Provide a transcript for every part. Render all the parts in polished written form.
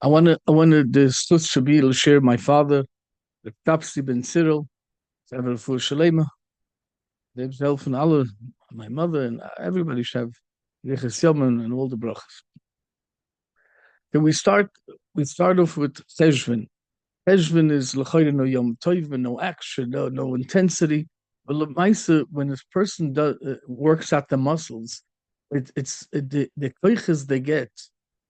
I wanted the Stutz Shabil to share my father, the Tapsi Ben Cyril, Sever for Shalema, himself and Allah, my mother, and everybody should have Yichus Yaman and all the brachas. Can we start? We start off with Cheshvan. Cheshvan is l'chayre no yom tov, no action, no intensity. But l'maisa, when this person works out the muscles, the koiches they get,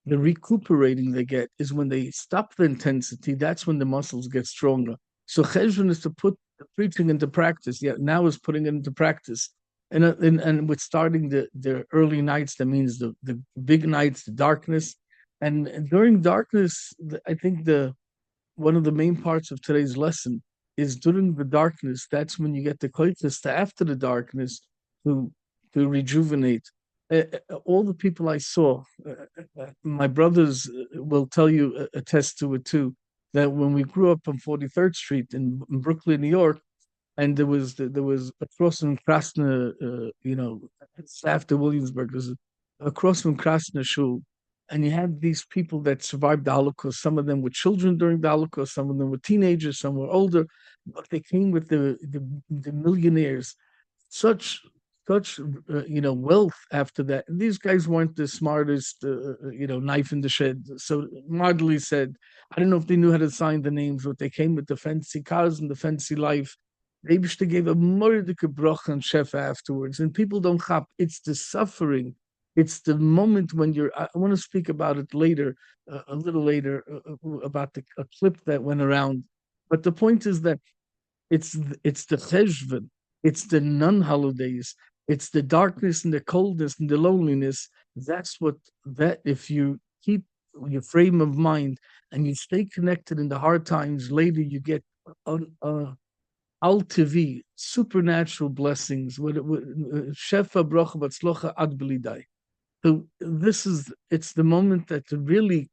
the recuperating they get is when they stop the intensity. That's when the muscles get stronger. So cheshvan is to put the preaching into practice. Yeah, now is putting it into practice. And with starting the early nights, that means the big nights, the darkness, and during darkness, I think the one of the main parts of today's lesson is during the darkness. That's when you get the koiches to after the darkness to to rejuvenate. All the people I saw, my brothers will tell you, attest to it too, that when we grew up on 43rd Street in Brooklyn, New York, and there was across from Krasna, it's after Williamsburg. There's across from Krasna Shul, and you had these people that survived the Holocaust. Some of them were children during the Holocaust. Some of them were teenagers. Some were older, but they came with the millionaires. Such wealth after that. And these guys weren't the smartest, knife in the shed. So Mardley said, I don't know if they knew how to sign the names, but they came with the fancy cars and the fancy life. Rebishter gave a mordike broch and chef afterwards, and people don't chop. It's the suffering. It's the moment when you're. I want to speak about it later, a little later, about a clip that went around. But the point is that it's the cheshvan, it's the non-holidays, it's the darkness and the coldness and the loneliness. That's what that if you keep your frame of mind and you stay connected in the hard times, later you get al TV, supernatural blessings. Shefa bracha batzlocha ad belidai. So it's the moment that to really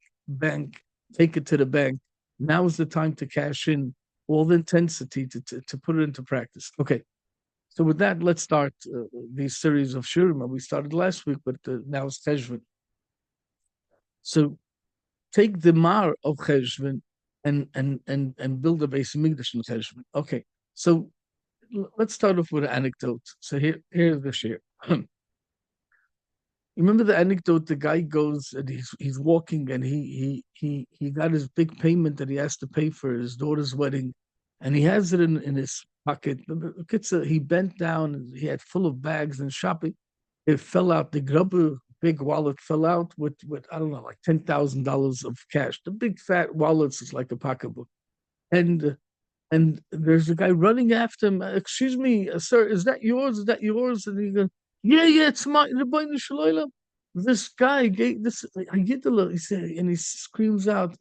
take it to the bank. Now is the time to cash in all the intensity to put it into practice. Okay, so with that, let's start these series of shurim. We started last week, but now it's Cheshvan. So take the mar of Cheshvan and build a base of Migdash in Cheshvan. Okay, so let's start off with an anecdote. So here's the share. You remember the anecdote? The guy goes and he's walking and he got his big payment that he has to pay for his daughter's wedding, and he has it in his pocket. He bent down and he had full of bags and shopping. It fell out. The grubber big wallet fell out with I don't know, like $10,000 of cash. The big fat wallets is like a pocketbook, and and there's a guy running after him. Excuse me, sir, is that yours? Is that yours? And he goes, yeah, yeah, it's mine. This guy gave this. I get the look. He said, and he screams out,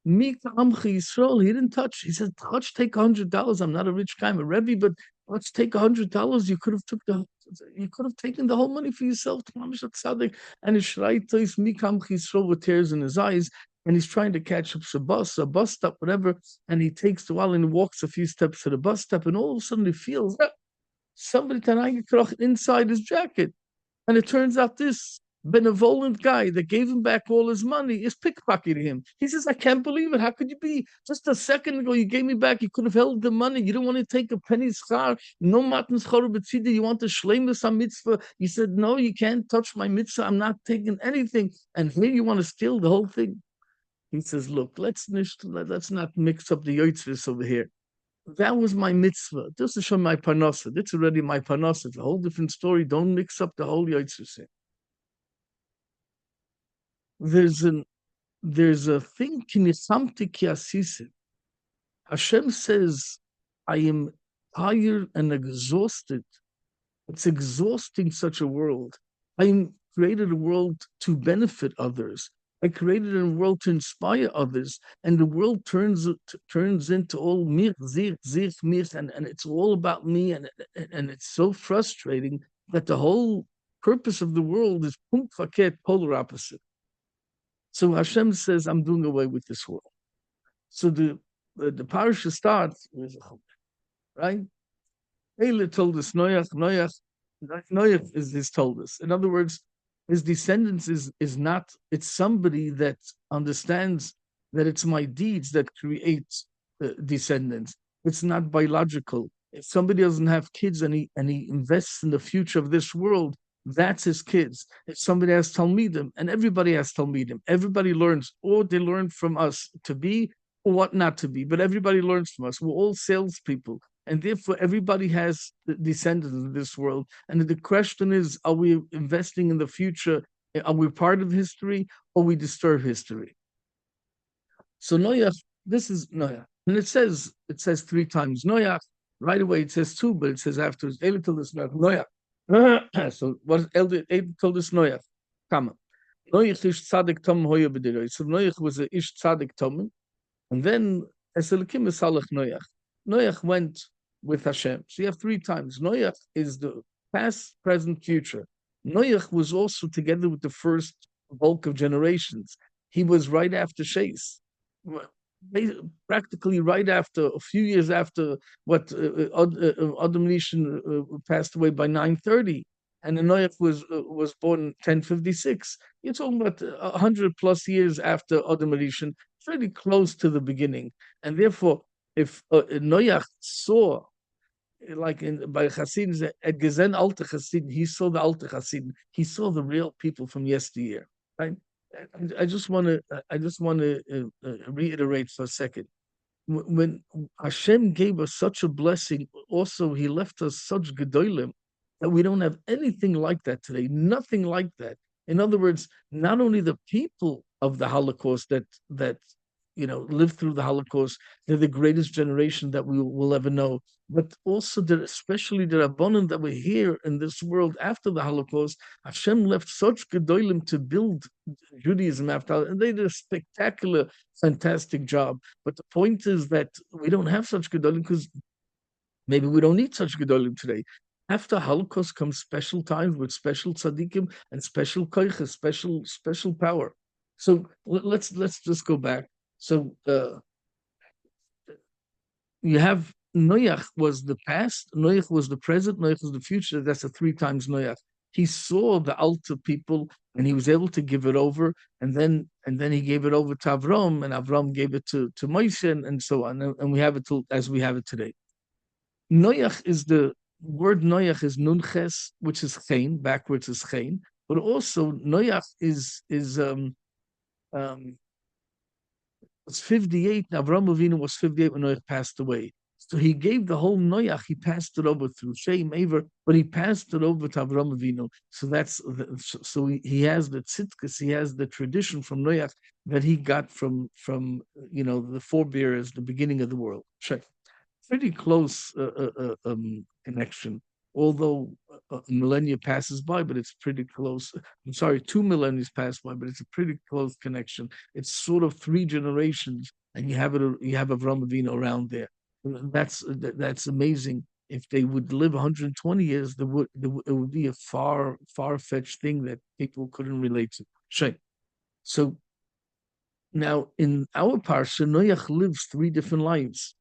"Mika Amchi Yisrael." He didn't touch. He said, "Touch, take $100. I'm not a rich guy, I'm a rebbe, but let's take $100. You could have taken the whole money for yourself." And his shreit is Mika Amchi Yisrael with tears in his eyes, and he's trying to catch up a bus stop, whatever. And he takes the wallet and walks a few steps to the bus stop, and all of a sudden he feels somebody tanagi kroch inside his jacket. And it turns out this benevolent guy that gave him back all his money is pickpocketing him. He says, I can't believe it. How could you be? Just a second ago, you gave me back. You could have held the money. You don't want to take a penny schar. No matan schar betzida. You want to shleimus a mitzvah. You said, no, you can't touch my mitzvah. I'm not taking anything. And here you want to steal the whole thing. He says, look, let's not mix up the yotzvis over here. That was my mitzvah. This is from my parnasa. That's already my parnasa. It's a whole different story. Don't mix up the whole yotzvis. There's an there's a thing kinisamti kiasisim. Hashem says, I am tired and exhausted. It's exhausting such a world. I created a world to benefit others. I created a world to inspire others, and the world turns into all mir, mir, and it's all about me, and it's so frustrating that the whole purpose of the world is punkt verkehrt, polar opposite. So Hashem says, I'm doing away with this world. So the parasha starts with right. Taylor told us Noach is told us. In other words, His descendants is not, it's somebody that understands that it's my deeds that create descendants. It's not biological. If somebody doesn't have kids and he invests in the future of this world, that's his kids. If somebody has Talmidim, and everybody has Talmidim, everybody learns, or they learn from us to be or what not to be, but everybody learns from us. We're all salespeople, and therefore everybody has descendants in this world. And the question is, are we investing in the future? Are we part of history, or we disturb history? So Noach, this is Noach. And it says three times Noach. Right away it says two, but it says afterwards, Eli told us Noach. So what Eli told us Noach? Come. Noach ish tzadik tom hoya b'diroi. So Noach was a ish tzadik tom. And then Eselikim Salach Noach. Noach went with Hashem. So you have three times. Noach is the past, present, future. Noach was also together with the first bulk of generations. He was right after Shais, practically right after, a few years after what Adam Rishon passed away by 930, and Noach was born in 1056. You're talking about 100 plus years after Adam Rishon, pretty close to the beginning, and therefore, if Noach saw, like by Chassidim, at Gezen Alte Chassidim, he saw the Alte Chassidim, he saw the real people from yesteryear, right? I just want to reiterate for a second. When Hashem gave us such a blessing, also He left us such gedolim that we don't have anything like that today. Nothing like that. In other words, not only the people of the Holocaust that lived through the Holocaust, they're the greatest generation that we will ever know, but also especially the Rabbanim that were here in this world after the Holocaust. Hashem left such gedolim to build Judaism after, and they did a spectacular, fantastic job. But the point is that we don't have such gedolim because maybe we don't need such gedolim today. After Holocaust comes special times with special tzaddikim and special koiches, special power. So let's just go back. So you have Noach was the past, Noach was the present, Noach was the future. That's a three times Noach. He saw the Alta people and he was able to give it over, and then he gave it over to Avram, and Avram gave it to Moshe, and so on. And we have it as we have it today. Noach is the word Noach is Nunches, which is Chain, backwards is Chain, but also Noach is was 58. Avraham Avinu was 58 when Noach passed away. So he gave the whole Noach, he passed it over through Shem, Aver, but he passed it over to Avraham Avinu. So he has the tzitkas, he has the tradition from Noach that he got from the forebears, the beginning of the world. Check. Pretty close connection, although millennia passes by, but it's pretty close. I'm sorry, 2 millennia pass by, but it's a pretty close connection. It's sort of 3 generations, and you have Avraham Avinu around there. That's amazing. If they would live 120 years, it would be a far-fetched thing that people couldn't relate to. Shame. So now in our parsha, Noach lives 3 different lives.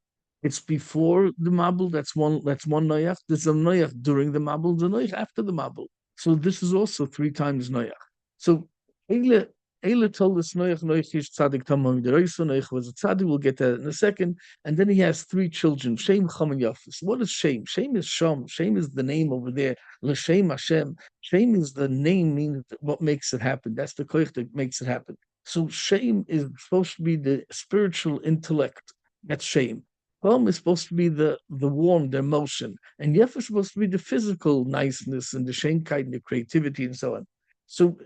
It's before the Mabul, that's one Noach. There's a Noach during the Mabul, the Noach after the Mabul. So this is also 3 times Noach. So Eile told us Noach is tzaddik tamam deraisa. Noach was a tzaddik. We'll get that in a second. And then he has 3 children, Shem, Cham, and Yafis. What is Shem? Shem is Sham. Shem is the name over there. L'Shem Hashem. Shem is the name, meaning what makes it happen. That's the koich that makes it happen. So Shem is supposed to be the spiritual intellect. That's Shem. Home is supposed to be the warmth, the emotion, and Yef is supposed to be the physical niceness and the Shenkite and the creativity and so on. So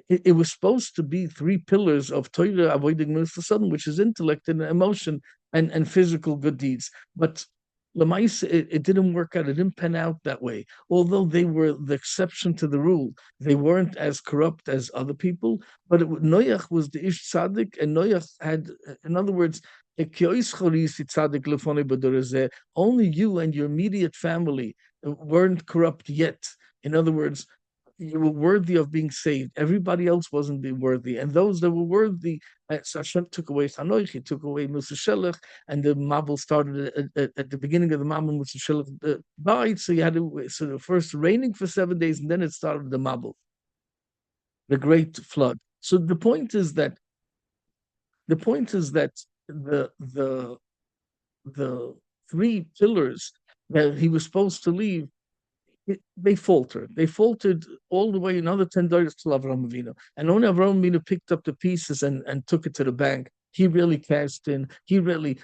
it was supposed to be 3 pillars of Torah, avoiding Mitzvah, which is intellect and emotion and physical good deeds. But Lamaisa, it didn't work out. It didn't pan out that way. Although they were the exception to the rule, they weren't as corrupt as other people. But Noach was the Ish Tzaddik, and Noach had, in other words, only you and your immediate family weren't corrupt yet. In other words, you were worthy of being saved. Everybody else wasn't being worthy. And those that were worthy, Hashem took away Chanoich, he took away Musa Shelach, and the Mabul started at the beginning of the Mabul. Musa Shelach died, so you had to, so the first raining for 7 days, and then it started the Mabul. the great flood. So the point is that the three pillars that he was supposed to leave, they faltered. They faltered all the way another 10 days to Avram Avinu. And only Avram Avinu picked up the pieces and took it to the bank. He really cashed in.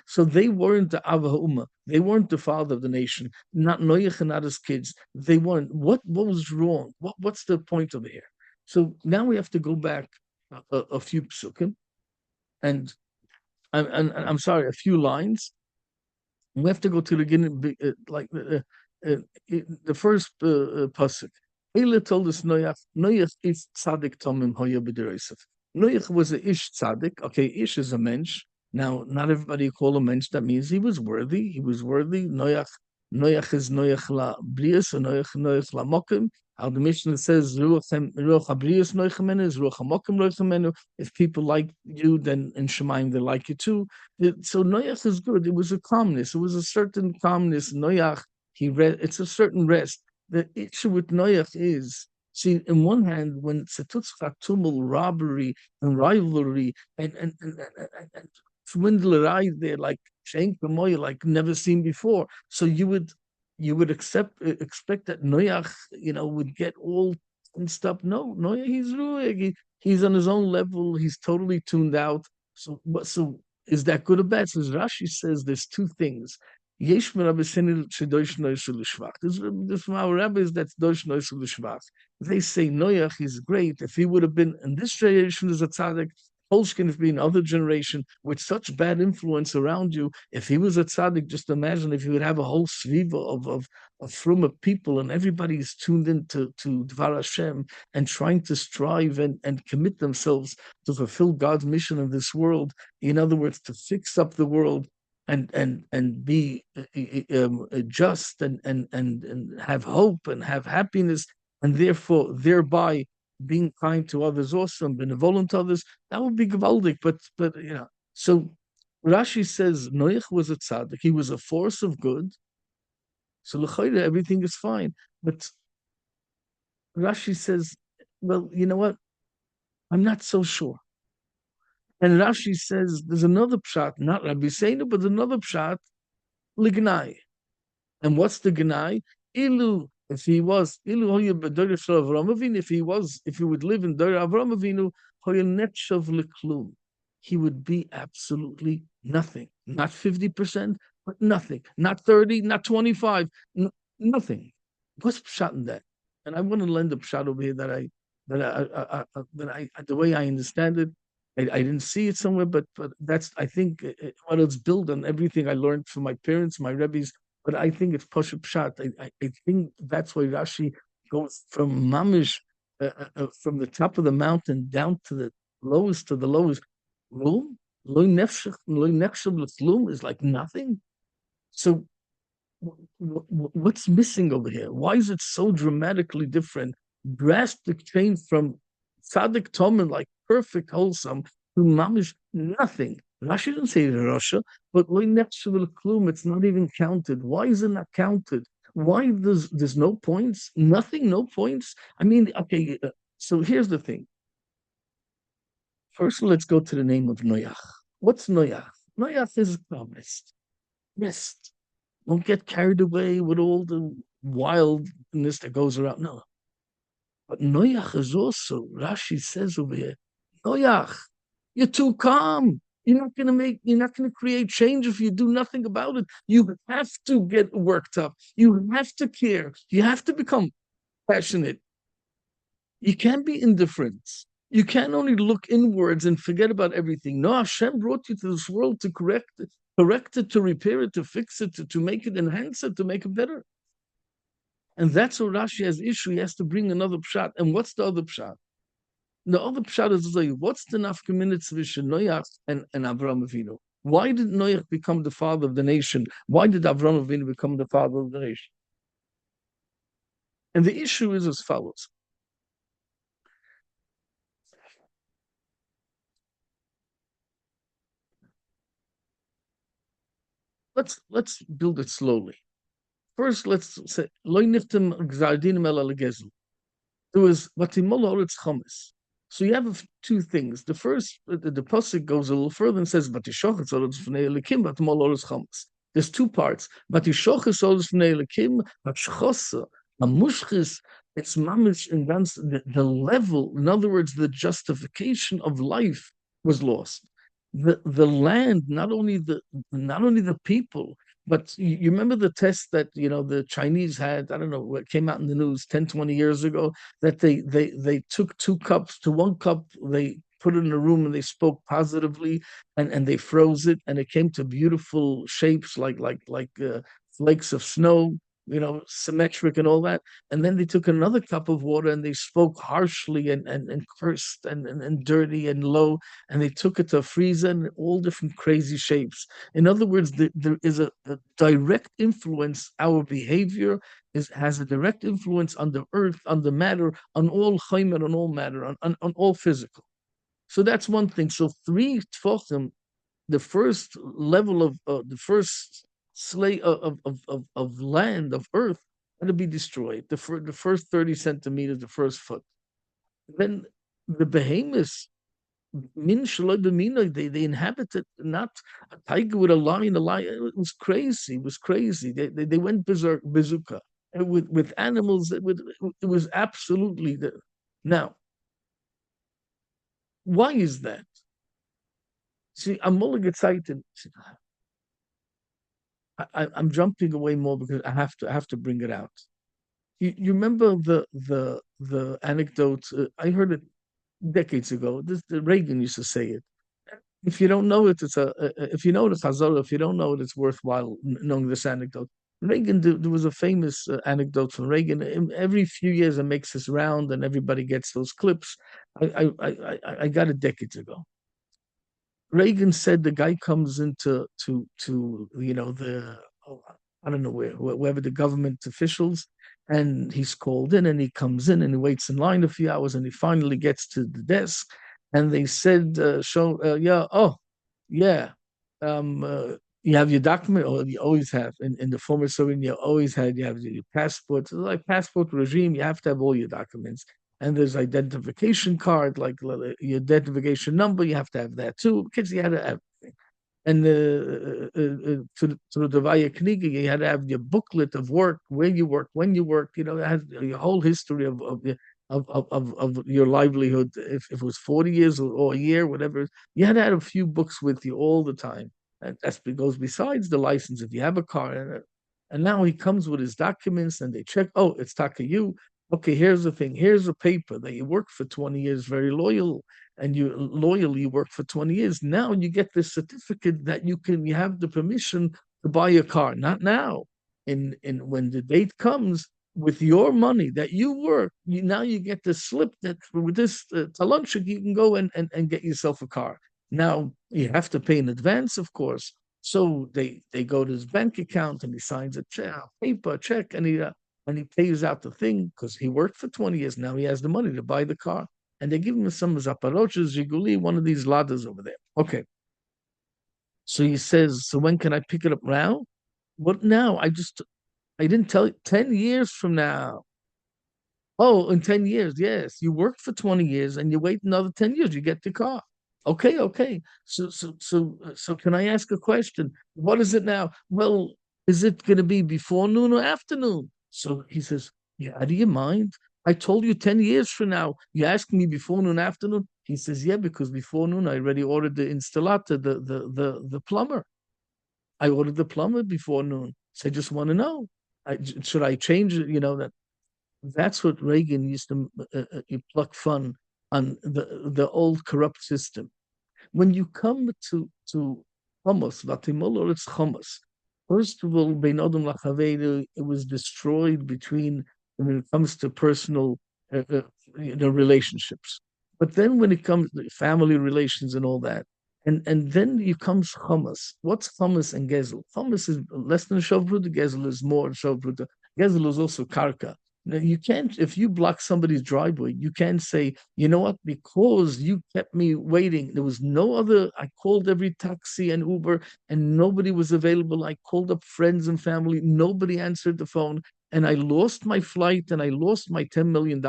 So they weren't the Ava Ummah. They weren't the father of the nation. Not Noach and not his kids. They weren't. What was wrong? What's the point of it here? So now we have to go back a few psukim and, I'm sorry, a few lines. We have to go to the beginning, the first pasuk. Ele told us Noach. Noach is tzaddik tomim hoya b'derosef. Noach was a ish tzaddik. Okay, ish is a mensch. Now, not everybody call a mensch. That means he was worthy. He was worthy. Noach is Noach la brias, and Noach la mokim. How the Mishnah says, Ruach habrias noichamenu is Ruach hamokim noichamenu. If people like you, then in Shemaim they like you too. So Noach is good. It was a calmness. It was a certain calmness. Noach, it's a certain rest. The issue with Noach is, see, in one hand, when it's a tumult, robbery and rivalry and swindlery there, like Shank like never seen before. So you would expect that Noach, would get all tensed up. No, Noach, he's ruhig. He's on his own level. He's totally tuned out. So is that good or bad? So Rashi says there's two things. Yesh mir aber sinne shedosh noisel shvach. This from our rabbis, that's dosh noisel shvach. They say Noach is great. If he would have been in this generation as a tzaddik, Polshkin if being other generation with such bad influence around you, if he was a tzaddik, just imagine if he would have a whole sviva of fruma people and everybody is tuned in to Dvar Hashem and trying to strive and commit themselves to fulfill God's mission in this world. In other words, to fix up the world and be just and have hope and have happiness, and therefore thereby being kind to others also and benevolent to others, that would be gewaldic. But so Rashi says Noach was a tzaddik, he was a force of good. So l'chayda, everything is fine. But Rashi says, well, you know what? I'm not so sure. And Rashi says there's another pshat, not Rabbi Seinu, but another pshat, lignai. And what's the gnai? If he would live in Dor Avram Avinu, he would be absolutely nothing. Not 50%, but nothing. Not 30, not 25, nothing. What's pshat in that? And I want to lend a pshat over here that the way I understand it, I didn't see it somewhere, but that's, I think, what it's built on everything I learned from my parents, my rebbes. But I think it's Pashup Pshat. I think that's why Rashi goes from Mamish, from the top of the mountain down to the lowest room. Loy nefshel is like nothing. So what's missing over here? Why is it so dramatically different? Drastic change from Tzaddik Tomin, like perfect, wholesome, to Mamish, nothing. Rashi didn't say Russia, but loy nefshel klum, it's not even counted. Why is it not counted? Why there's no points? Nothing, no points? I mean, okay, so here's the thing. First, let's go to the name of Noach. What's Noach? Noach is rest. Rest. Don't get carried away with all the wildness that goes around. No. But Noach is also, Rashi says over here, Noach, you're too calm. You're not gonna create change if you do nothing about it. You have to get worked up. You have to care. You have to become passionate. You can't be indifferent. You can't only look inwards and forget about everything. No, Hashem brought you to this world to correct it, to repair it, to fix it, to make it, enhance it, to make it better. And that's what Rashi has issue. He has to bring another pshat. And what's the other pshat? The other pshat is like, what's the nafkaminit between Noach and Avram Avinu? Why did Noach become the father of the nation? Why did Avram Avinu become the father of the nation? And the issue is as follows. Let's build it slowly. First, let's say loy niftem gzardinim el gezel. There was vatimol oretz chametz. So you have two things. The first, the pasuk goes a little further and says, "Vatishochet olos v'nei elikim, v'tamol olos chametz." There's two parts. Vatishochet olos v'nei elikim, vatshchosa, amushchis. It's mamish in the level. In other words, the justification of life was lost. The land, not only the people, but you remember the test that the Chinese had. I don't know what came out in the news 10, 20 years ago, that they took two cups to one cup, they put it in a room and they spoke positively, and they froze it, and it came to beautiful shapes like flakes of snow, symmetric and all that. And then they took another cup of water and they spoke harshly and cursed and dirty and low, and they took it to a freezer and all different crazy shapes. In other words, there is a direct influence. Our behavior has a direct influence on the earth, on the matter, on all chaymer, on all matter, on all physical. So that's one thing. So three tefachim, the first level of the first slay of land of earth had to be destroyed. The first 30 centimeters, the first foot. Then the behemoths, min shaloi b'minoi, they inhabited not a tiger with a lion. A lion. It was crazy. It was crazy. They went berserk, bazooka, and with animals. It was absolutely the. Now, why is that? See, I'm more excited. I'm jumping away more because I have to bring it out. You remember the anecdote? I heard it decades ago. Reagan used to say it. If you don't know it, if you know the Chazal, if you don't know it, it's worthwhile knowing this anecdote. Reagan, there was a famous anecdote from Reagan. Every few years, it makes this round, and everybody gets those clips. I got it decades ago. Reagan said the guy comes into the oh, I don't know wherever the government officials, and he's called in, and he comes in and he waits in line a few hours, and he finally gets to the desk, and they said, "Show, yeah, oh, yeah, you have your document, or you always have in the former Soviet, you have your passport, so like passport regime, you have to have all your documents." And there's identification card, like your identification number, you have to have that too, because you had to have. And to the Vaya Kniga, you had to have your booklet of work, where you work, when you work, it has your whole history of your livelihood. If it was 40 years or a year, whatever, you had to have a few books with you all the time. And that goes besides the license if you have a car. And now he comes with his documents and they check, oh, it's Taka you. Okay, here's the thing. Here's a paper that you worked for 20 years, very loyal, and you work for 20 years. Now you get this certificate that you have the permission to buy a car. Not now. In when the date comes, with your money that you work, now you get the slip that with this talonchik you can go and get yourself a car. Now you have to pay in advance, of course. So they go to his bank account and he signs a check, paper check, and he pays out the thing because he worked for 20 years. Now he has the money to buy the car. And they give him some Zaparoches, Zhiguli, one of these ladders over there. Okay. So he says, so when can I pick it up now? What now? I didn't tell you, 10 years from now. Oh, in 10 years, yes. You worked for 20 years and you wait another 10 years, you get the car. Okay, okay. So can I ask a question? What is it now? Well, is it going to be before noon or afternoon? So he says, yeah, do you mind? I told you 10 years from now. You ask me before noon, afternoon? He says, yeah, because before noon I already ordered the installator, the plumber. I ordered the plumber before noon. So I just want to know. Should I change it? That's what Reagan used to pluck fun on the old corrupt system. When you come to Hamas, Vatimol, it's Hamas. First of all, Bein Adam Lachaveru, it was destroyed when it comes to personal relationships. But then when it comes to family relations and all that, and then you comes Hamas. What's Hamas and Gezel? Hamas is less than Shavruta, Gezel is more Shavruta. Gezel is also Karka. Now, you can't, if you block somebody's driveway, you can't say, you know what, because you kept me waiting. There was no other, I called every taxi and Uber and nobody was available. I called up friends and family, nobody answered the phone. and I lost my flight and I lost my $10 million.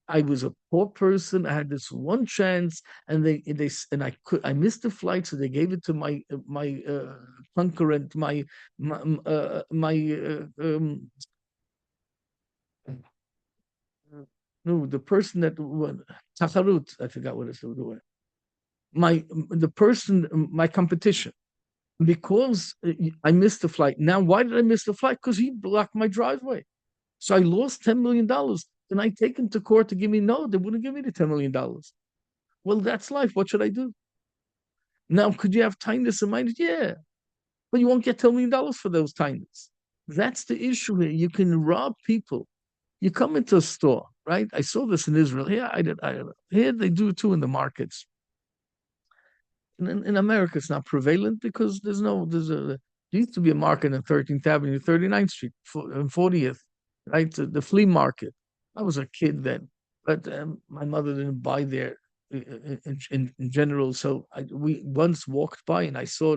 I was a poor person. I had this one chance, and I missed the flight, so they gave it to my concurrent, my no, the person that Tacharut, I forgot what it's doing. The person, my competition, because I missed the flight. Now, why did I miss the flight? Because he blocked my driveway. So I lost $10 million. And I take him to court to give me, no, they wouldn't give me the $10 million. Well, that's life. What should I do? Now, could you have kindness in mind? Yeah, but you won't get $10 million for those kindness. That's the issue here. You can rob people. You come into a store, right? I saw this in Israel. Here, here they do it too in the markets. In America, it's not prevalent because there used to be a market on 13th Avenue, 39th Street, and 40th, right? The flea market. I was a kid then, but my mother didn't buy there in general. So we once walked by and I saw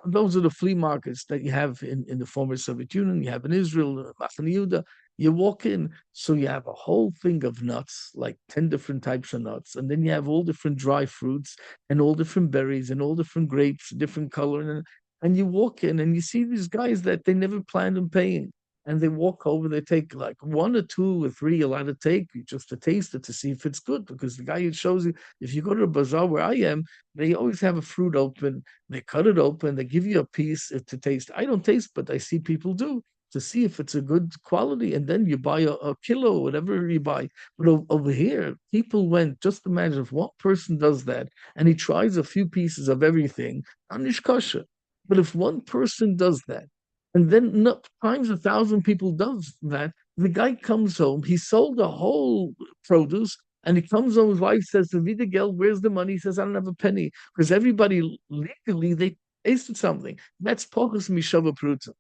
those are the flea markets that you have in the former Soviet Union, you have in Israel, Machane Yehuda. You walk in, so you have a whole thing of nuts, like 10 different types of nuts, and then you have all different dry fruits and all different berries and all different grapes, different color. And you walk in and you see these guys that they never planned on paying. And they walk over, they take like one or two or three, you're allowed to take just to taste it to see if it's good. Because the guy who shows you, if you go to a bazaar where I am, they always have a fruit open, they cut it open, they give you a piece to taste. I don't taste, but I see people do to see if it's a good quality, and then you buy a kilo, whatever you buy. But over here, people went, just imagine if one person does that and he tries a few pieces of everything, anish kosher. But if one person does that, and then times 1,000 people does that, the guy comes home, he sold the whole produce, and he comes home, his wife says to Vidagel, where's the money? He says, I don't have a penny. Because everybody legally, they tasted something. That's Pocus Mishava Pruta.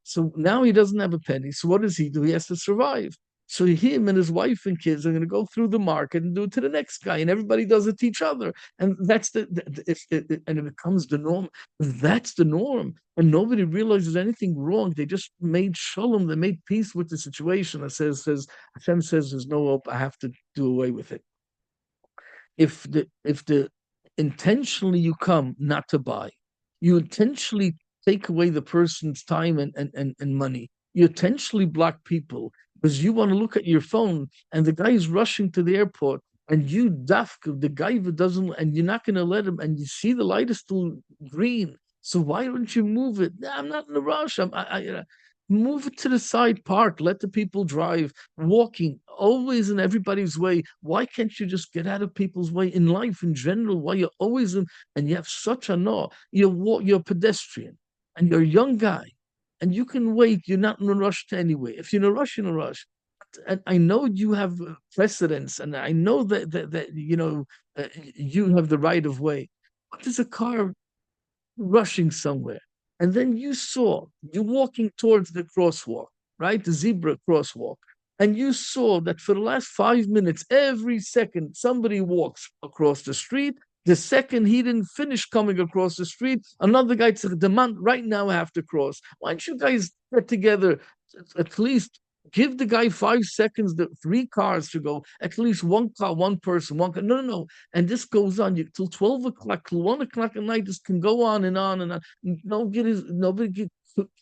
So now he doesn't have a penny. So what does he do? He has to survive. So him and his wife and kids are going to go through the market and do it to the next guy, and everybody does it to each other. And that's and it becomes the norm. That's the norm, and nobody realizes anything wrong. They just made shalom. They made peace with the situation. It says Hashem says there's no hope. I have to do away with it. If the intentionally you come not to buy, you intentionally take away the person's time and money. You intentionally block people because you want to look at your phone and the guy is rushing to the airport and you the guy who doesn't, and you're not going to let him, and you see the light is still green. So why don't you move it? Nah, I'm not in a rush. Move it to the side, park, let the people drive. Walking always in everybody's way. Why can't you just get out of people's way in life in general? Why you're always in, and you have such a no. You're a pedestrian and you're a young guy and you can wait. You're not in a rush to anyway. If you're in a rush, you're in a rush. And I know you have precedence, and I know that you have the right of way. But there's a car rushing somewhere. And then you're walking towards the crosswalk, right? The zebra crosswalk. And you saw that for the last 5 minutes, every second, somebody walks across the street. The second he didn't finish coming across the street, another guy said, "Demand right now, I have to cross." Why don't you guys get together, at least give the guy 5 seconds, the three cars to go, at least one car, one person, one car. No, no, no. And this goes on till 12 o'clock, till 1 o'clock at night. This can go on and on and on. Nobody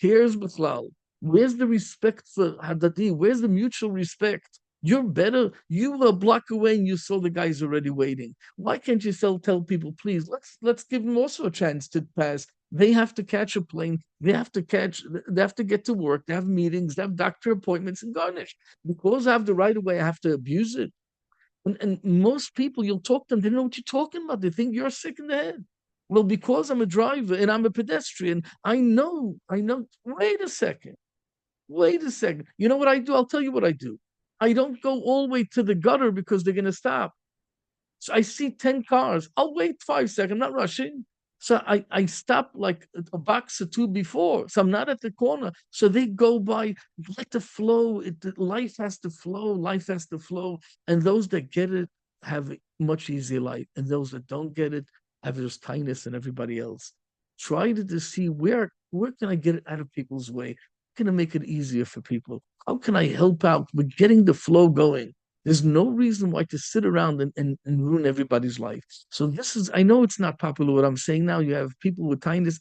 cares, Bichlal. Where's the respect for Hadadi? Where's the mutual respect? You're better. You were a block away and you saw the guys already waiting. Why can't you tell people, please, let's give them also a chance to pass? They have to catch a plane. They have to get to work. They have meetings. They have doctor appointments and garnish. Because I have the right of way, I have to abuse it. And most people, you'll talk to them, they don't know what you're talking about. They think you're sick in the head. Well, because I'm a driver and I'm a pedestrian, I know. Wait a second. Wait a second. You know what I do? I'll tell you what I do. I don't go all the way to the gutter because they're going to stop. So I see 10 cars. I'll wait 5 seconds. I'm not rushing. So I stop like a box or two before. So I'm not at the corner. So they go by, let the flow. Life has to flow. Life has to flow. And those that get it have a much easier life. And those that don't get it have just kindness and everybody else. Try to see where can I get it out of people's way. can I make it easier for people? How can I help out with getting the flow going? There's no reason why to sit around and ruin everybody's life. So this is, I know it's not popular what I'm saying now. You have people with kindness.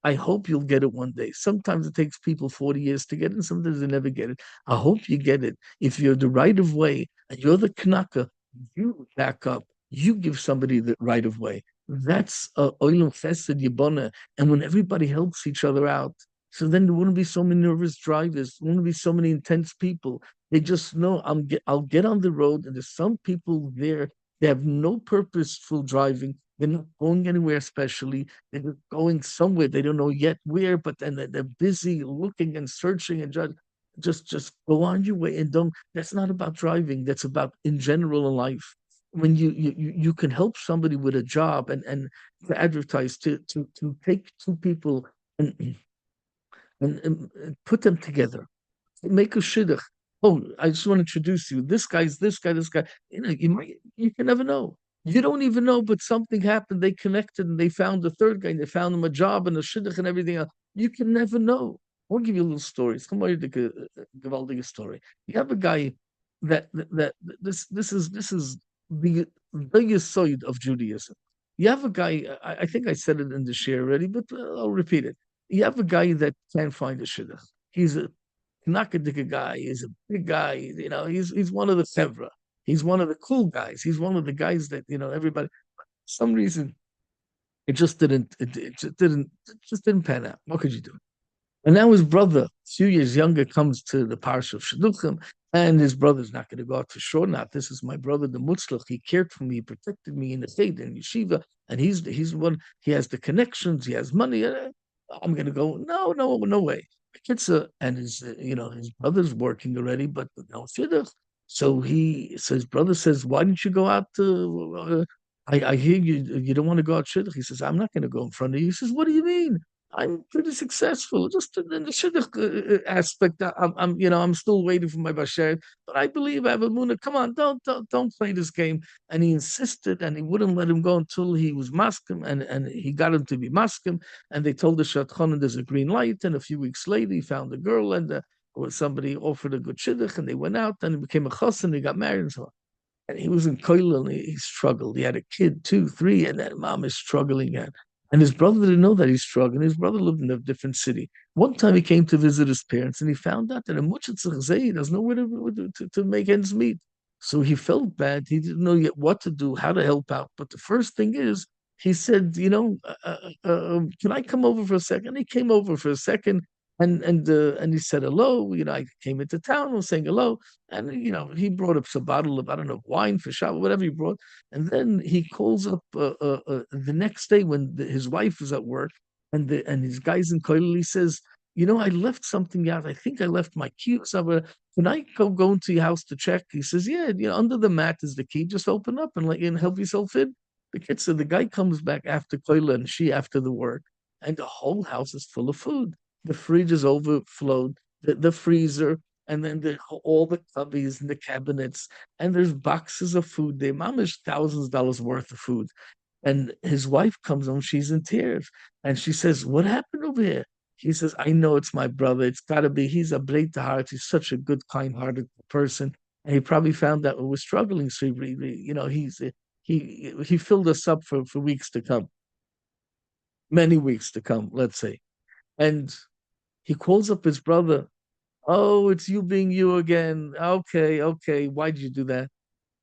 I hope you'll get it one day. Sometimes it takes people 40 years to get it, and sometimes they never get it. I hope you get it. If you're the right of way and you're the Kanaka, you back up. You give somebody the right of way. That's oilum chesed yibona. And when everybody helps each other out, so then there wouldn't be so many nervous drivers, there wouldn't be so many intense people. They just know I'll get on the road, and there's some people there. They have no purposeful driving. They're not going anywhere, especially. They're going somewhere. They don't know yet where, but then they're busy looking and searching and just go on your way and don't. That's not about driving. That's about in general in life. When you can help somebody with a job and to advertise to take two people and put them together, make a shidduch. Oh, I just want to introduce you. This guy's this guy, this guy. You can never know. You don't even know, but something happened. They connected and they found the third guy. And they found him a job and a shidduch and everything else. You can never know. I'll give you a little story. It's come out gewaltige story. You have a guy that this is the biggest side of Judaism. You have a guy. I think I said it in the share already, but I'll repeat it. You have a guy that can't find a shidduch. He's a Knakadika guy. He's a big guy. He's one of the Fevra. He's one of the cool guys. He's one of the guys that everybody. For some reason, it just didn't pan out. What could you do? And now his brother, a few years younger, comes to the parish of Shidduchim, and his brother's not going to go out for sure. Not this is my brother, the Mutzlach. He cared for me, he protected me in the faith in yeshiva, and he's the one. He has the connections, he has money. I'm going to go. No, no, no way. And his brother's working already, but no shidduch. So his brother says, "Why didn't you go out to?" I hear you don't want to go out shidduch. He says, "I'm not going to go in front of you." He says, "What do you mean? I'm pretty successful. Just in the shidduch aspect, I'm still waiting for my basher, but I believe I have a muna. Come on, don't play this game." And he insisted, and he wouldn't let him go until he was maskim, and he got him to be maskim. And they told the shadchan there's a green light. And a few weeks later, he found a girl, and or somebody offered a good shidduch, and they went out, and he became a chassan, and he got married, and so on. And he was in Koil and he struggled. He had a kid, two, three, and that mom is struggling. And his brother didn't know that he's struggling. His brother lived in a different city. One time he came to visit his parents and he found out that in Muchitzach there's nowhere to make ends meet. So he felt bad. He didn't know yet what to do, how to help out. But the first thing is, he said, can I come over for a second? He came over for a second and he said hello. I came into town, was saying hello. And he brought up some bottle of, I don't know, wine for Shabbat, whatever he brought. And then he calls up the next day when his wife is at work, and his guys in Koilel. He says, I left something out. I think I left my key somewhere. Can I go into your house to check? He says, yeah, under the mat is the key. Just open up and help yourself in. The kid said the guy comes back after Koilel and she after the work, and the whole house is full of food. The fridge is overflowed, the freezer, and then all the cubbies and the cabinets, and there's boxes of food there. Mamish thousands of dollars worth of food. And his wife comes home, she's in tears. And she says, what happened over here? He says, I know it's my brother. It's got to be. He's a breit heart. He's such a good, kind-hearted person. And he probably found that we were struggling. So, he filled us up for weeks to come, many weeks to come, let's say. And he calls up his brother. Oh, it's you being you again. Okay, okay. Why did you do that?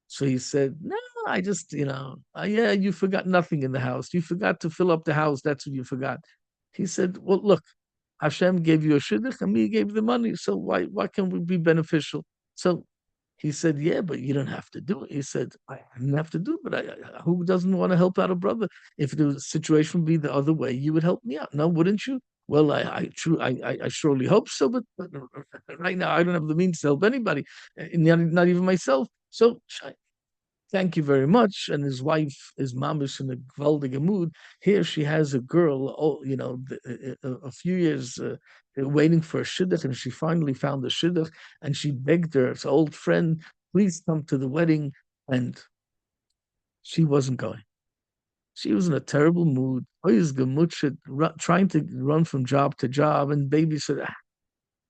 So he said, no, I just, yeah, you forgot nothing in the house. You forgot to fill up the house. That's what you forgot. He said, well, look, Hashem gave you a shidduch and me gave the money. So why can't we be beneficial? So he said, yeah, but you don't have to do it. He said, I didn't have to do it, but who doesn't want to help out a brother? If the situation would be the other way, you would help me out. No, wouldn't you? Well, I surely hope so, but right now I don't have the means to help anybody, not even myself. So thank you very much. And his wife is mamish in a gewaldige mood. Here she has a girl, a few years waiting for a shidduch, and she finally found a shidduch, and she begged her, it's an old friend, please come to the wedding. And she wasn't going. She was in a terrible mood, always gemutschet, trying to run from job to job and babysit.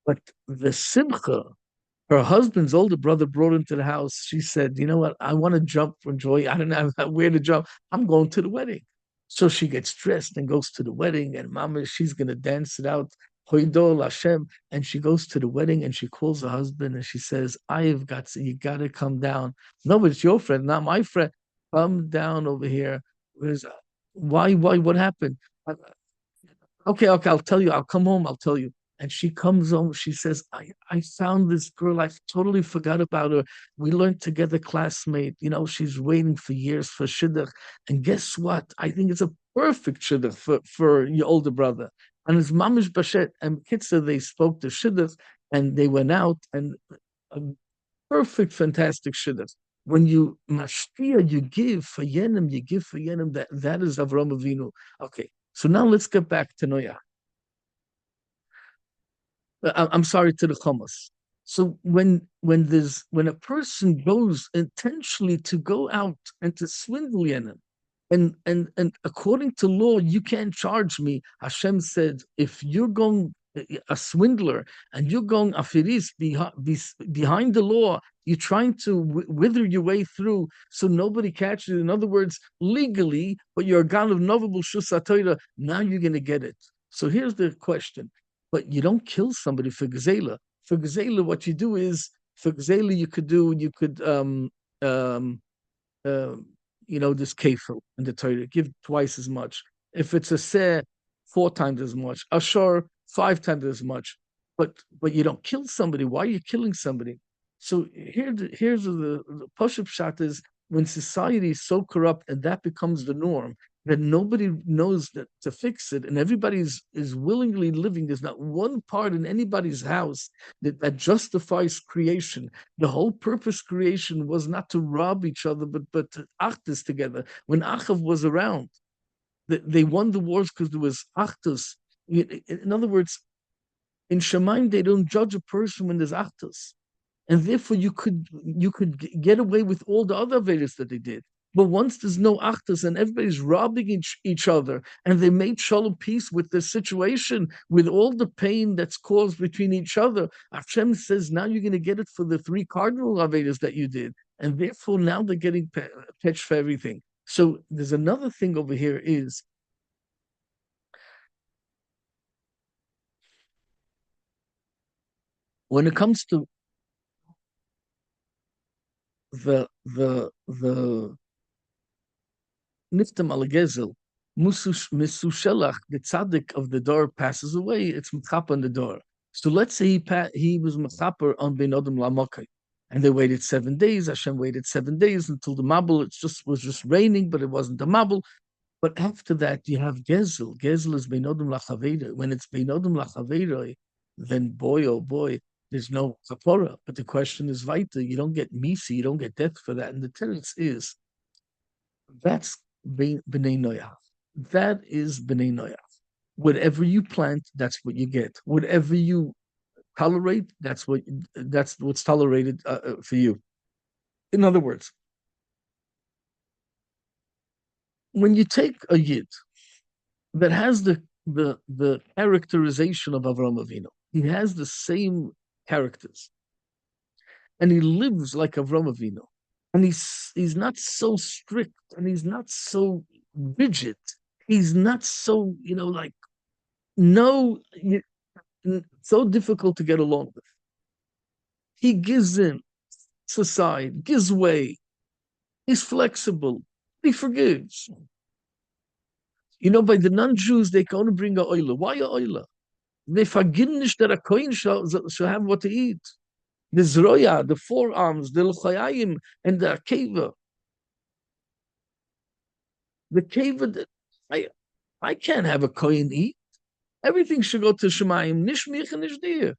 But the simcha, her husband's older brother brought into the house. She said, "You know what? I want to jump for joy. I don't know where to jump. I'm going to the wedding." So she gets dressed and goes to the wedding, and Mama, she's gonna dance it out. Hoidol Hashem, and she goes to the wedding and she calls her husband and she says, "I've got to, you got to come down. No, but it's your friend, not my friend. Come down over here. Where's why? What happened? Okay, okay, I'll tell you. I'll come home. I'll tell you." And she comes home. She says, I found this girl. I totally forgot about her. We learned together, classmate. You know, she's waiting for years for shidduch. And guess what? I think it's a perfect shidduch for your older brother. And it's mamish bashet. And Kitsa, they spoke to shidduch and they went out and a perfect, fantastic shidduch. When you mashpia, you give for yenim, you give for yenim. That is Avram Avinu. Okay, so now let's get back to Noach. I'm sorry, to the Chumash. So when a person goes intentionally to go out and to swindle Yenim, and according to law, you can't charge me. Hashem said, if you're going a swindler and you're going afiris behind the law, you're trying to wither your way through so nobody catches you. In other words, legally, but you're a god of novable shusatoira. Now you're going to get it. So here's the question: but you don't kill somebody for gazela. For gazela, what you do is for gazela you could um, uh, this kefil in the Torah, give twice as much. If it's a seh, four times as much. Ashar, five times as much. But you don't kill somebody. Why are you killing somebody? So here's the push-up shot is when society is so corrupt and that becomes the norm, that nobody knows that to fix it, and everybody is willingly living. There's not one part in anybody's house that justifies creation. The whole purpose creation was not to rob each other, but to achdus together. When Achav was around, they won the wars because there was achdus. In other words, in Shemaim they don't judge a person when there's achdus, and therefore you could get away with all the other avedas that they did. But once there's no achdus and everybody's robbing each other, and they made shalom peace with the situation, with all the pain that's caused between each other, Hashem says, now you're going to get it for the three cardinal avedas that you did, and therefore now they're getting patched for everything. So there's another thing over here is when it comes to the Niftam al Gezel, Misushelach, the tzaddik of the door passes away, it's Mchap on the door. So let's say he was Mchaper on Ben Odom Lamokai. And they waited 7 days. Hashem waited 7 days until the Mabul, was just raining, but it wasn't the Mabul. But after that, you have Gezel. Gezel is Ben Odom Lachaveda. When it's Ben Odom Lachaveda, then boy, oh boy, there's no kapora. But the question is Vaita. You don't get Misi, you don't get death for that. And the tenets is that's B'nai Noach. That is B'nai Noach. Whatever you plant, that's what you get. Whatever you tolerate, that's what's tolerated for you. In other words, when you take a yid that has the characterization of Avram Avinu, he has the same characters, and he lives like Avram Avinu, and he's not so strict, and he's not so rigid. He's not so like no, so difficult to get along with. He gives in, aside, gives way. He's flexible. He forgives. By the non-Jews, they can only bring a oila. Why a oila? They forgive that a kohen shall have what to eat. The zroya, the forearms, the l'chayim, and the akeva. The keva, I can't have a kohen eat. Everything should go to Shemayim. Nishmich and nishdiyah.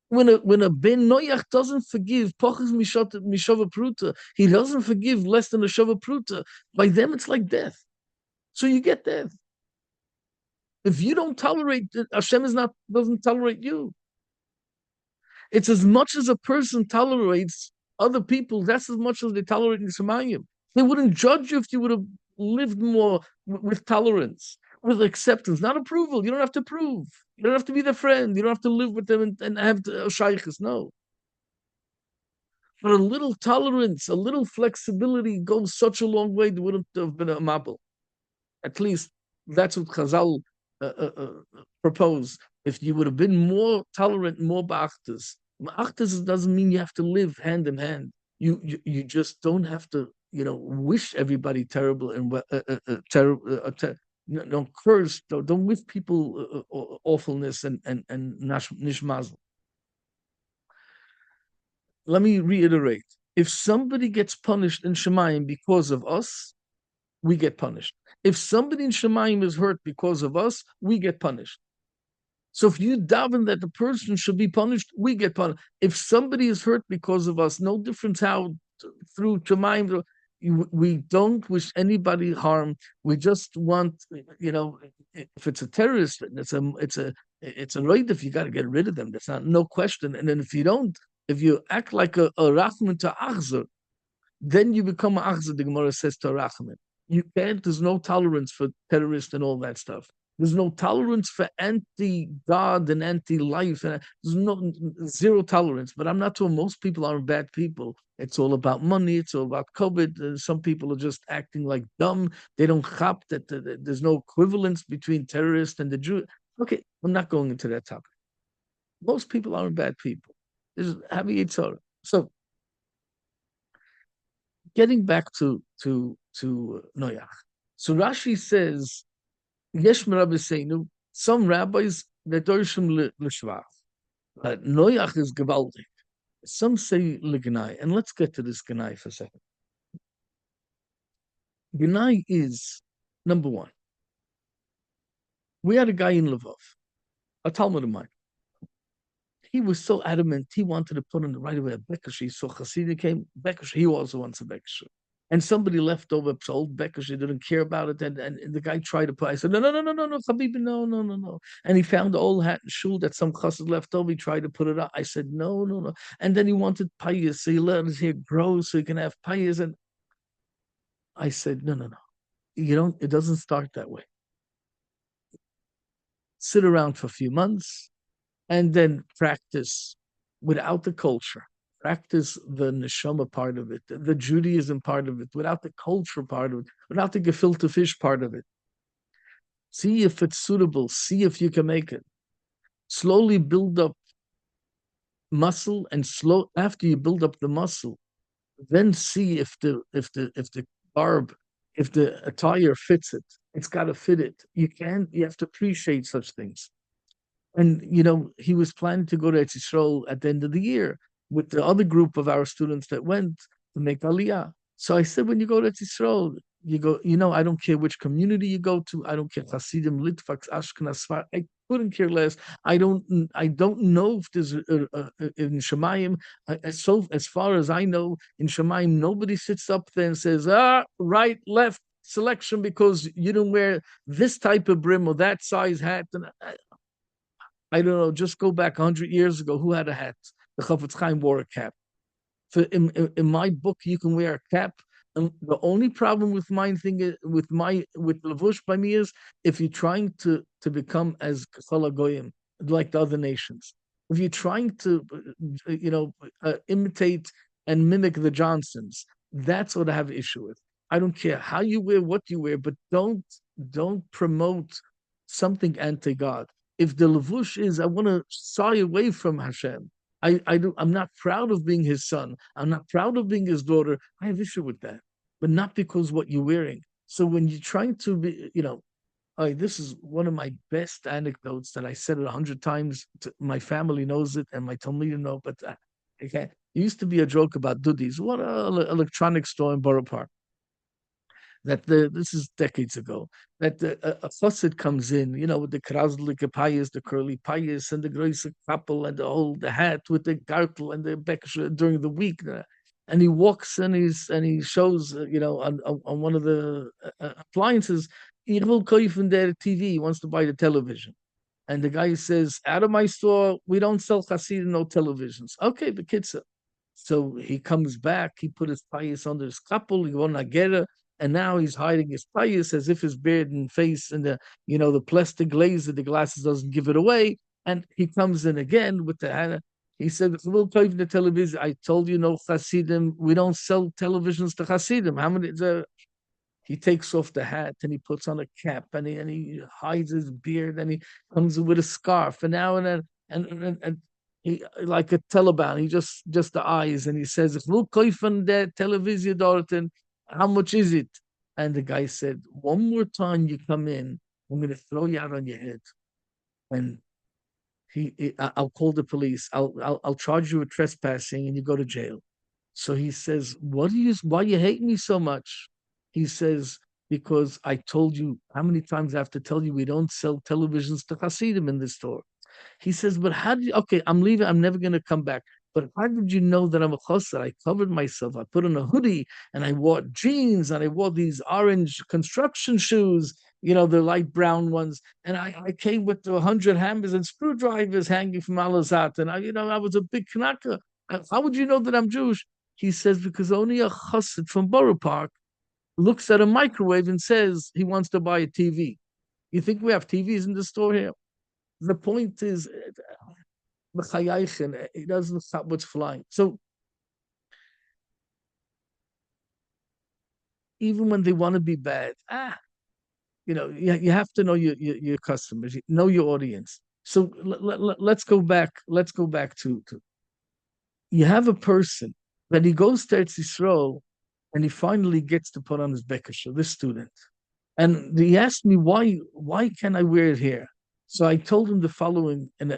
When a ben noyach doesn't forgive, pochas mishava pruta, he doesn't forgive less than a shava pruta. By them, it's like death. So you get death. If you don't tolerate, Hashem doesn't tolerate you. It's as much as a person tolerates other people, that's as much as they tolerate in Shemayim. They wouldn't judge you if you would have lived more with tolerance, with acceptance, not approval. You don't have to prove. You don't have to be their friend. You don't have to live with them and have shaykhs. No. But a little tolerance, a little flexibility goes such a long way. There wouldn't have been a mabel. At least that's what Chazal propose. If you would have been more tolerant, more ba'achtas. Ba'achtas doesn't mean you have to live hand in hand. You just don't have to, wish everybody terrible and terrible. Don't curse. Don't wish people awfulness and nishmazel. Let me reiterate. If somebody gets punished in Shemayim because of us, we get punished. If somebody in Shemayim is hurt because of us, we get punished. So if you daven that the person should be punished, we get punished. If somebody is hurt because of us, no difference how through Shemayim, we don't wish anybody harm. We just want, if it's a terrorist, it's a right if you got to get rid of them. That's not no question. And then if you don't, if you act like a rachman to achzer, then you become an achzer. The Gemara says to rachman. You can't. There's no tolerance for terrorists and all that stuff. There's no tolerance for anti-God and anti-life. And there's no zero tolerance. But I'm not talking. Most people aren't bad people. It's all about money. It's all about COVID. Some people are just acting like dumb. They don't chap that there's no equivalence between terrorists and the Jew. Okay, I'm not going into that topic. Most people aren't bad people. There's heavy Yitzhak. So getting back to Noach. So Rashi says, Yesh Rabbeinu, some rabbis that dorshim l'shvach. Noach is gewaltig. Some say l'gnai, and let's get to this gnai for a second. Gnai is number one. We had a guy in Lvov, a Talmud of mine. He was so adamant. He wanted to put on the right away a Bekasher. So Hasidim came, Bekasher. He also wants a Bekasher. And somebody left over old Bekasher, didn't care about it. And the guy tried to put, I said, no, Habibi, no. And he found the old hat and shoe that some chassid left over. He tried to put it up. I said, no. And then he wanted payas. So he let his hair grow so he can have payas. And I said, no. It doesn't start that way. Sit around for a few months and then practice without the culture. Practice the neshama part of it, the Judaism part of it, without the culture part of it, without the gefilte fish part of it. See if it's suitable. See if you can make it. Slowly build up muscle, and after you build up the muscle, then see if the garb, if the attire fits it. It's got to fit it. You have to appreciate such things. And, he was planning to go to Eretz Yisrael at the end of the year with the other group of our students that went to make Aliyah. So I said, when you go to Eretz Yisrael, you go, I don't care which community you go to. I don't care Hasidim, Litvaks, Ashkenaz, Sfar. I couldn't care less. I don't know if there's in Shemayim. As far as I know, in Shemayim, nobody sits up there and says, right, left selection because you don't wear this type of brim or that size hat. And I don't know, just go back 100 years ago, who had a hat? The Chafetz Chaim wore a cap. In my book, you can wear a cap. And the only problem with mine thing with Lavush by me is if you're trying to become as Chol Goyim, like the other nations. If you're trying to, imitate and mimic the Johnsons, that's what I have an issue with. I don't care how you wear, what you wear, but don't promote something anti-God. If the levush is, I want to shy away from Hashem. I'm not proud of being his son. I'm not proud of being his daughter. I have issue with that, but not because what you're wearing. So when you're trying to be, this is one of my best anecdotes that I said it 100 times. My family knows it, and my Talmudim know. But it used to be a joke about Dudis. What an electronics store in Borough Park. This is decades ago, that a chassid comes in, with the kraslige payas, the curly payas, and the große kappel, and the hat with the gartel and the bekasher during the week, and he walks and he shows, on one of the appliances, he will call you from their TV. He wants to buy the television, and the guy says, "Out of my store, we don't sell chassid, no televisions." Okay, the kid said. So he comes back. He put his payas under his kappel. He won a gera. and now he's hiding his pious as if his beard and face and the plastic glaze of the glasses doesn't give it away. And he comes in again with the he said, "We'll play the television. I told you no Hasidim. We don't sell televisions to Hasidim. How many? He takes off the hat and he puts on a cap and he hides his beard and he comes with a scarf and now and then and he like a Taliban. He just the eyes and he says, "If we'll kaufen the television dort, how much is it?" And the guy said, "One more time you come in, I'm going to throw you out on your head." And I'll call the police. I'll charge you with trespassing and you go to jail. So he says, why you hate me so much? He says, "Because I told you, how many times I have to tell you we don't sell televisions to Hasidim in this store?" He says, "But how did you, okay, I'm leaving, I'm never going to come back. But how did you know that I'm a chassid? I covered myself. I put on a hoodie and I wore jeans and I wore these orange construction shoes, the light brown ones. And I came with 100 hammers and screwdrivers hanging from Alazat. And I was a big knacker. How would you know that I'm Jewish?" He says, "Because only a chassid from Borough Park looks at a microwave and says he wants to buy a TV. You think we have TVs in the store here?" The point is, it doesn't stop what's flying. So even when they want to be bad, you have to know your customers, know your audience. So let's go back. Let's go back to you have a person that he goes to Eretz Yisrael and he finally gets to put on his bekasher, this student. And he asked me why can't I wear it here? So I told him the following, and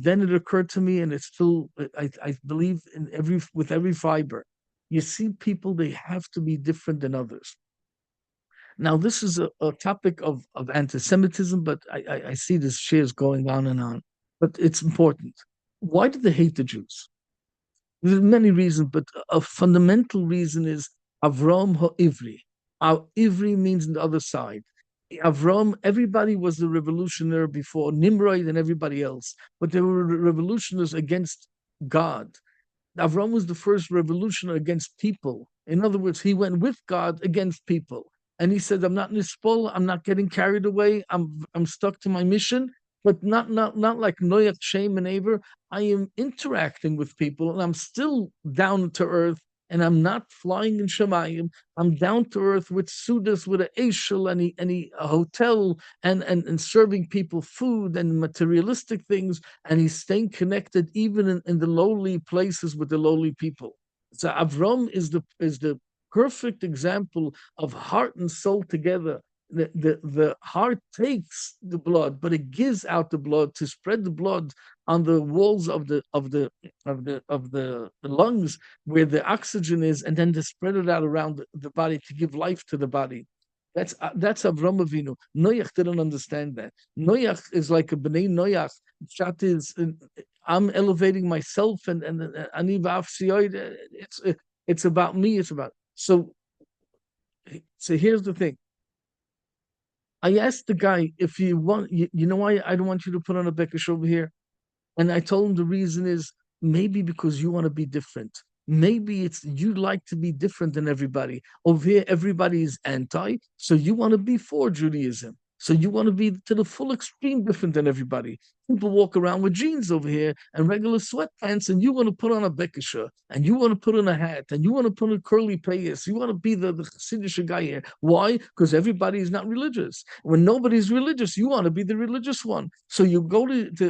then it occurred to me, and it's still I believe in with every fiber. You see, people they have to be different than others. Now, this is a topic of anti-Semitism, but I see this shares going on and on. But it's important. Why do they hate the Jews? There's many reasons, but a fundamental reason is Avram Ha'ivri. Ivri means on the other side. Avram, everybody was the revolutionary before Nimrod and everybody else, but they were revolutionaries against God. Avram was the first revolutionary against people. In other words, he went with God against people. And he said, "I'm not nispol, I'm not getting carried away, I'm stuck to my mission, but not like Noach, shame and aver. I am interacting with people and I'm still down to earth and I'm not flying in Shemayim. I'm down to earth with Sudas, with a Eshel and a hotel and serving people food and materialistic things, and he's staying connected even in the lowly places with the lowly people." So Avram is the perfect example of heart and soul together. The heart takes the blood, but it gives out the blood to spread the blood on the walls of the lungs where the oxygen is, and then to spread it out around the body to give life to the body. That's Avram Avinu. Noach didn't understand that. Noach is like a Bnei Noach. Pshat is I'm elevating myself and ani v'af it's about me. It's about so here's the thing. I asked the guy if you want, you know why I don't want you to put on a Beckish over here? And I told him the reason is maybe because you want to be different. Maybe it's you like to be different than everybody. Over here, everybody is anti, so you want to be for Judaism. So you want to be to the full extreme different than everybody. People walk around with jeans over here and regular sweatpants, and you want to put on a bekisha, and you want to put on a hat, and you want to put on a curly payas. You want to be the Chassidish guy here. Why? Because everybody is not religious. When nobody's religious, you want to be the religious one. So you go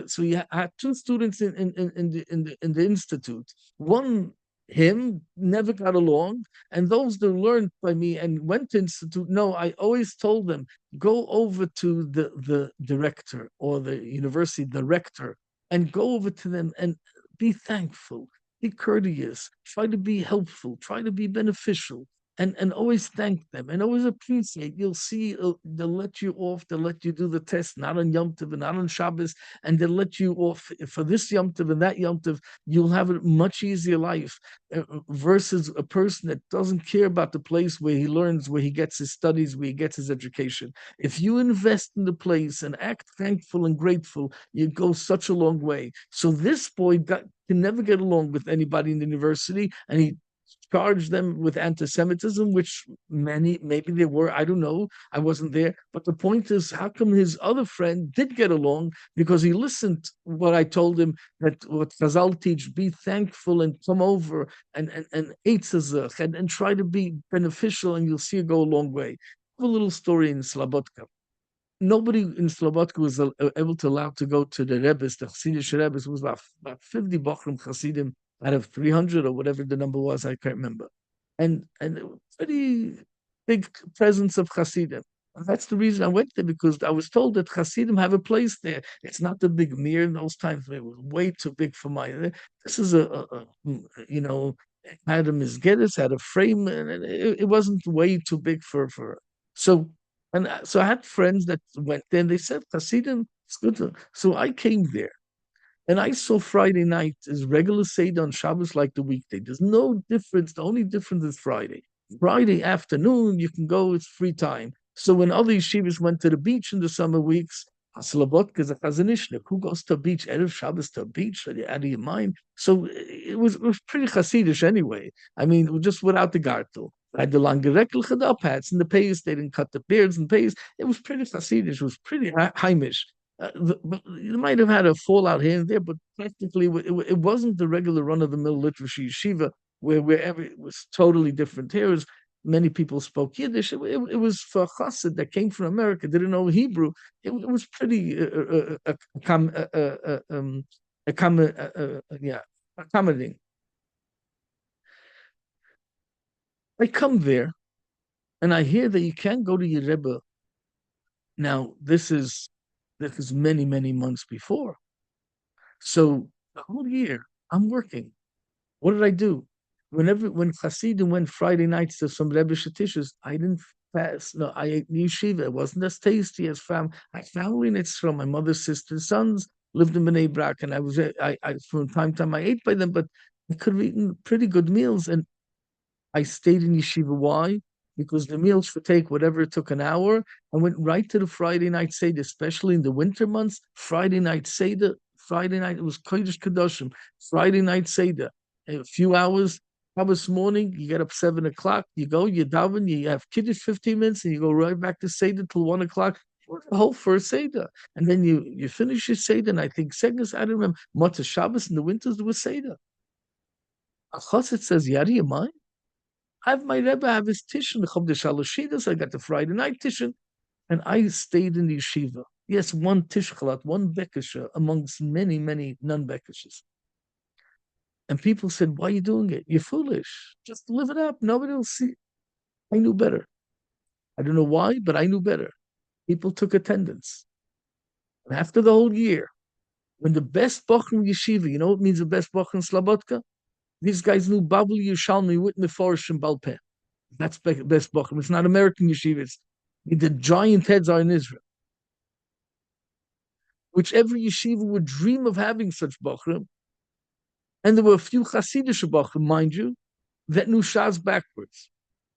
so you had two students in the institute. One him never got along, and those that learned by me and went to institute. No, I always told them go over to the director or the university director and go over to them and be thankful, be courteous, try to be helpful, try to be beneficial, and always thank them and always appreciate. You'll see they'll let you off, they'll let you do the test, not on Yom Tov and not on Shabbos, and they'll let you off for this Yom Tov and that Yom Tov. You'll have a much easier life versus a person that doesn't care about the place where he learns, where he gets his studies, where he gets his education. If you invest in the place and act thankful and grateful, you go such a long way. So this boy can never get along with anybody in the university, and he charge them with anti-Semitism, which maybe there were, I don't know, I wasn't there. But the point is, how come his other friend did get along? Because he listened what I told him, that what Chazal teach, be thankful and come over and eat and try to be beneficial, and you'll see it go a long way. A little story in Slobodka. Nobody in Slobodka was able to allow to go to the Rebbe's, the Hasidic Rebbe's. It was about 50 Bochum Hasidim out of 300 or whatever the number was, I can't remember. And it was pretty big presence of Hasidim. And that's the reason I went there, because I was told that Hasidim have a place there. It's not the big mir in those times. It was way too big for my. This is you know, had a misgeddis, had a frame, and it wasn't way too big for. So so I had friends that went there, and they said Hasidim, it's good. So I came there. And I saw Friday night is regular Seder on Shabbos like the weekday. There's no difference. The only difference is Friday. Friday afternoon, you can go, it's free time. So when other yeshivas went to the beach in the summer weeks, Haslabotka is a Chazanishnik. Who goes to a beach? Erev Shabbos to a beach? Are you out of your mind? So it was pretty Hasidish anyway. I mean, just without the gartel. I had the langerekliche up hats and the pays. They didn't cut the beards and pays. It was pretty Hasidish. It was pretty Heimish. You might have had a fallout here and there, but practically it wasn't the regular run-of-the-mill literacy yeshiva where it was totally different. Here was many people spoke Yiddish. It was for a chassid that came from America, didn't know Hebrew. It was pretty yeah, accommodating. I come there and I hear that you can't go to your Rebbe. Now, this is many, many months before. So the whole year I'm working. What did I do? When Hasidim went Friday nights to some Rebbe Shatishas, I didn't fast. No, I ate yeshiva. It wasn't as tasty as I family in from my mother's sister's sons lived in Bnei Brak, and I from time to time I ate by them, but I could have eaten pretty good meals, and I stayed in yeshiva. Why? Because the meals would take whatever it took an hour. I went right to the Friday night Seder, especially in the winter months. Friday night Seder, Friday night, it was Kodesh Kedoshim. Friday night Seder, a few hours. Shabbos morning, you get up 7 o'clock, you go, you daven, you have Kiddush 15 minutes, and you go right back to Seder till 1 o'clock. The whole first Seder. And then you finish your Seder, and I think Segnes, I don't remember, Motzah Shabbos in the winters, there was Seder. A chassid says, Yari, you mind? I have my Rebbe have his tishin, the Shaloshidas, I got the Friday night tishin, and I stayed in the yeshiva. Yes, one tishchalat, one bekesha amongst many, many non-bekeshes. And people said, why are you doing it? You're foolish. Just live it up. Nobody will see. I knew better. I don't know why, but I knew better. People took attendance. And after the whole year, when the best Bochum yeshiva, you know what means the best Bochum Slobodka? These guys knew Babel Yerushalmi with Meforsh and Balpeh. That's best Bochum. It's not American yeshivas. The giant heads are in Israel. Which every yeshiva would dream of having such Bochum. And there were a few Hasidic Bochum, mind you, that knew Shas backwards.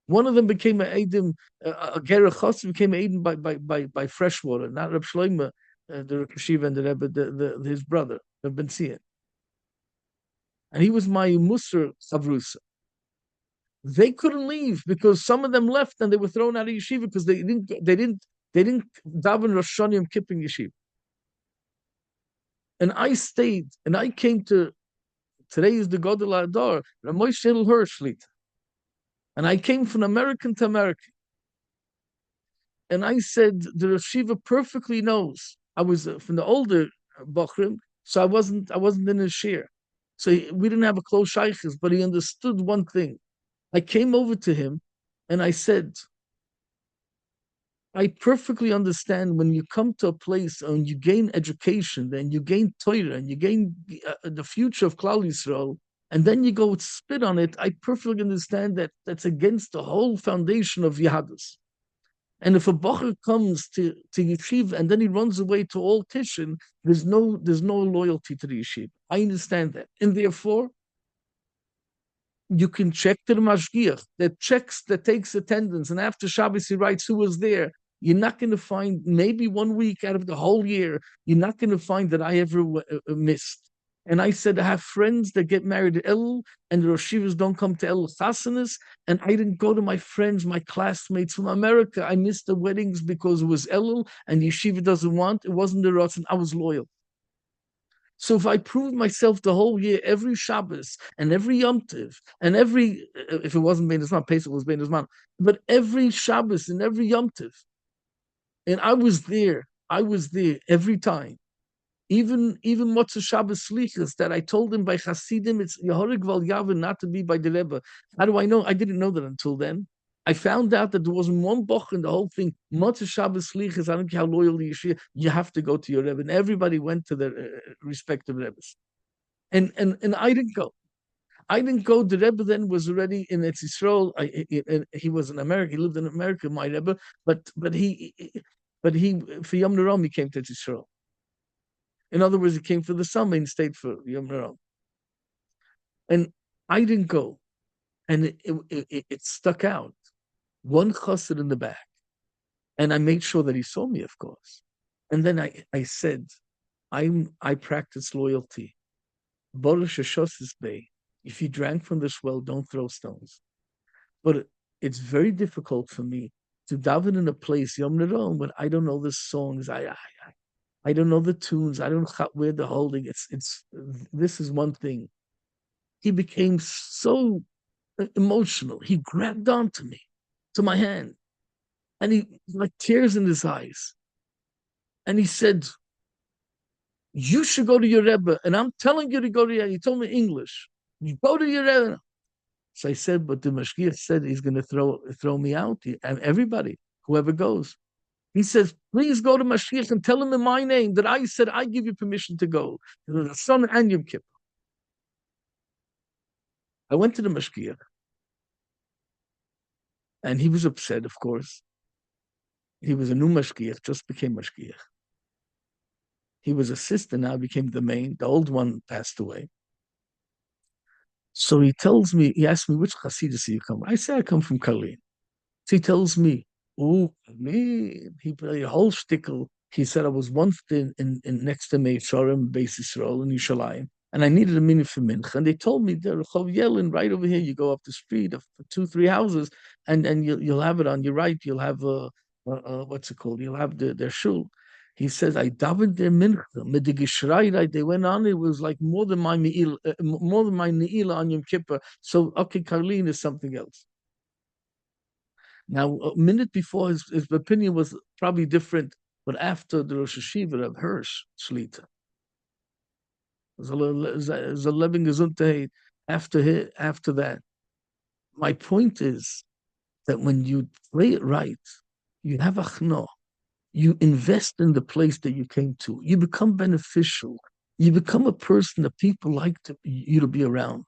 One of them became a Eidim, a Gerach Chassid became an Eidim by freshwater, not Reb Shlomo, the Reb Shiva and the Rebbe, his brother, Reb Ben Zion. And he was my Musar Chavrusa. They couldn't leave because some of them left and they were thrown out of yeshiva because they didn't daven Rosh Hashanah Yom Kippur yeshiva. And I stayed, and I came to. Today is the Godel Adar, Ramosh Hirschlit. And I came from American to American. And I said, the Rashiva perfectly knows. I was from the older Bochrim, so I wasn't in his share. So we didn't have a close shaykhs, but he understood one thing. I came over to him and I said, I perfectly understand when you come to a place and you gain education, then you gain Torah, and you gain the future of Klal Yisrael, and then you go spit on it. I perfectly understand that that's against the whole foundation of Yahadus. And if a Bocher comes to Yeshiva and then he runs away to all Tishin, there's no loyalty to the Yeshiva. I understand that. And therefore, you can check to the Mashgiach that takes attendance, and after Shabbos he writes who was there. You're not going to find, maybe 1 week out of the whole year, you're not going to find that I ever missed. And I said, I have friends that get married at El, and the Rosh Yeshivas don't come to El Chasanas. And I didn't go to my friends, my classmates from America. I missed the weddings because it was Elul, and the yeshiva doesn't want. It wasn't the Ratzon. I was loyal. So if I proved myself the whole year, every Shabbos and every Yom Tiv, and every, if it wasn't Bein Zman, Pesach was Bein Zman, but every Shabbos and every Yom Tiv, and I was there every time. Even Motzei Shabbos Slichas that I told him by Hasidim, it's Yehorig Val Yavin not to be by the Rebbe. How do I know? I didn't know that until then. I found out that there wasn't one boch in the whole thing. Motzei Shabbos Slichas, I don't care how loyal the Yeshia, you have to go to your Rebbe. And everybody went to their respective Rebbes. And I didn't go. I didn't go. The Rebbe then was already in Eretz Yisrael. He was in America. He lived in America, my Rebbe. But he for Yom Nerom he came to Eretz Yisrael. In other words, he came for the summer and stayed for Yom Nerom. And I didn't go. And it stuck out. One chassid in the back. And I made sure that he saw me, of course. And then I said, I practice loyalty. Borush Hashosis Bay. If you drank from this well, don't throw stones. But it's very difficult for me to daven in a place, Yom Nerom, when I don't know the songs. I don't know the tunes. I don't know where the holding. It's this is one thing. He became so emotional. He grabbed onto me, to my hand, and he like tears in his eyes. And he said, "You should go to your Rebbe." And I'm telling you to go to your. He told me English. You go to your Rebbe. So I said, but the Mashgiach said he's going to throw me out. And everybody, whoever goes. He says, please go to Mashiach and tell him in my name that I said I give you permission to go. The son and Yom Kippur. I went to the Mashgiach, and he was upset, of course. He was a new Mashgiach, just became Mashgiach. He was assistant, now became the main. The old one passed away. So he asked me, which Hasidus do you come? I say, I come from Karlin. So he tells me, oh, me, he played a whole shtickle. He said I was once in next to me, Shorim, Beis Yisrael in Yerushalayim, and I needed a minute for mincha. And they told me, there, Rehov Yelin, right over here, you go up the street of 2, 3 houses, and you'll have it on your right. You'll have what's it called? You'll have their shul. He says, I davened their mincha. Right? They went on. It was like more than my ne'ilah on Yom Kippur. So okay, Karlin is something else. Now, a minute before, his opinion was probably different, but after the Rosh Hashiva of Hirsch Shlita, a living gesundheit after that. My point is that when you play it right, you have achno, you invest in the place that you came to, you become beneficial, you become a person that people like you to be around.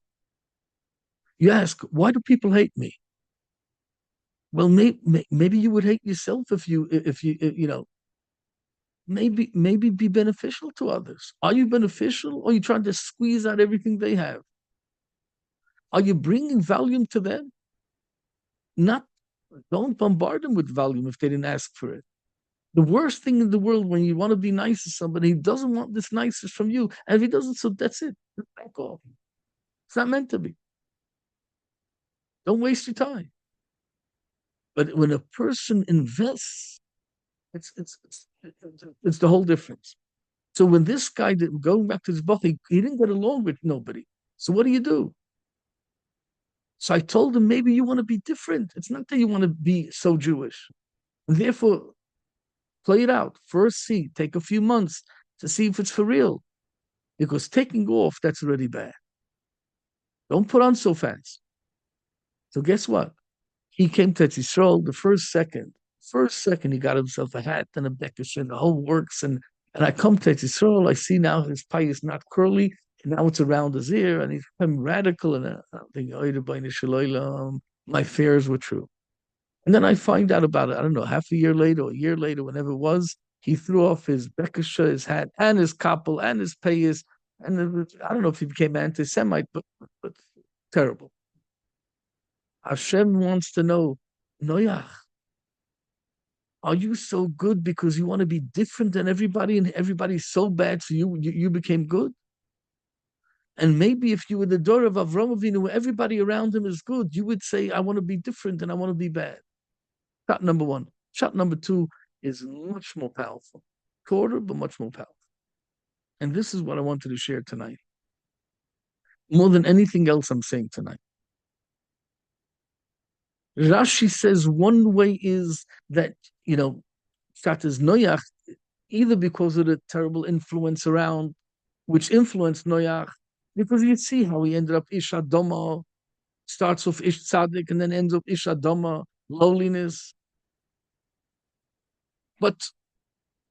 You ask, why do people hate me? Well, maybe you would hate yourself if you know, maybe be beneficial to others. Are you beneficial, or are you trying to squeeze out everything they have? Are you bringing volume to them? Not, don't bombard them with volume if they didn't ask for it. The worst thing in the world when you want to be nice to somebody, he doesn't want this niceness from you, and if he doesn't, so that's it. Back off. It's not meant to be. Don't waste your time. But when a person invests, it's the whole difference. So when this guy did going back to his boss, he didn't get along with nobody. So what do you do? So I told him, maybe you want to be different. It's not that you want to be so Jewish. And therefore, play it out. First see, take a few months to see if it's for real. Because taking off, that's already bad. Don't put on so fast. So guess what? He came to Yisrael the first second he got himself a hat and a bekish and the whole works. And I come to Yisrael, I see now his pie is not curly, and now it's around his ear, and he's become radical. And I'm thinking, my fears were true. And then I find out about it, I don't know, half a year later or a year later, whenever it was, he threw off his bekisha, his hat, and his kappel, and his payas. And I don't know if he became anti-Semite, but terrible. Hashem wants to know, Noach, are you so good because you want to be different than everybody and everybody's so bad so you became good? And maybe if you were the daughter of Avram Avinu, where everybody around him is good, you would say, I want to be different and I want to be bad. Shot number one. Shot number two is much more powerful. Shorter, but much more powerful. And this is what I wanted to share tonight. More than anything else I'm saying tonight. Rashi says one way is that, Shat is Noach, either because of the terrible influence around, which influenced Noach, because you see how he ended up Ish Adama, starts off Ish Tzaddik and then ends up Ish Adama, lowliness. But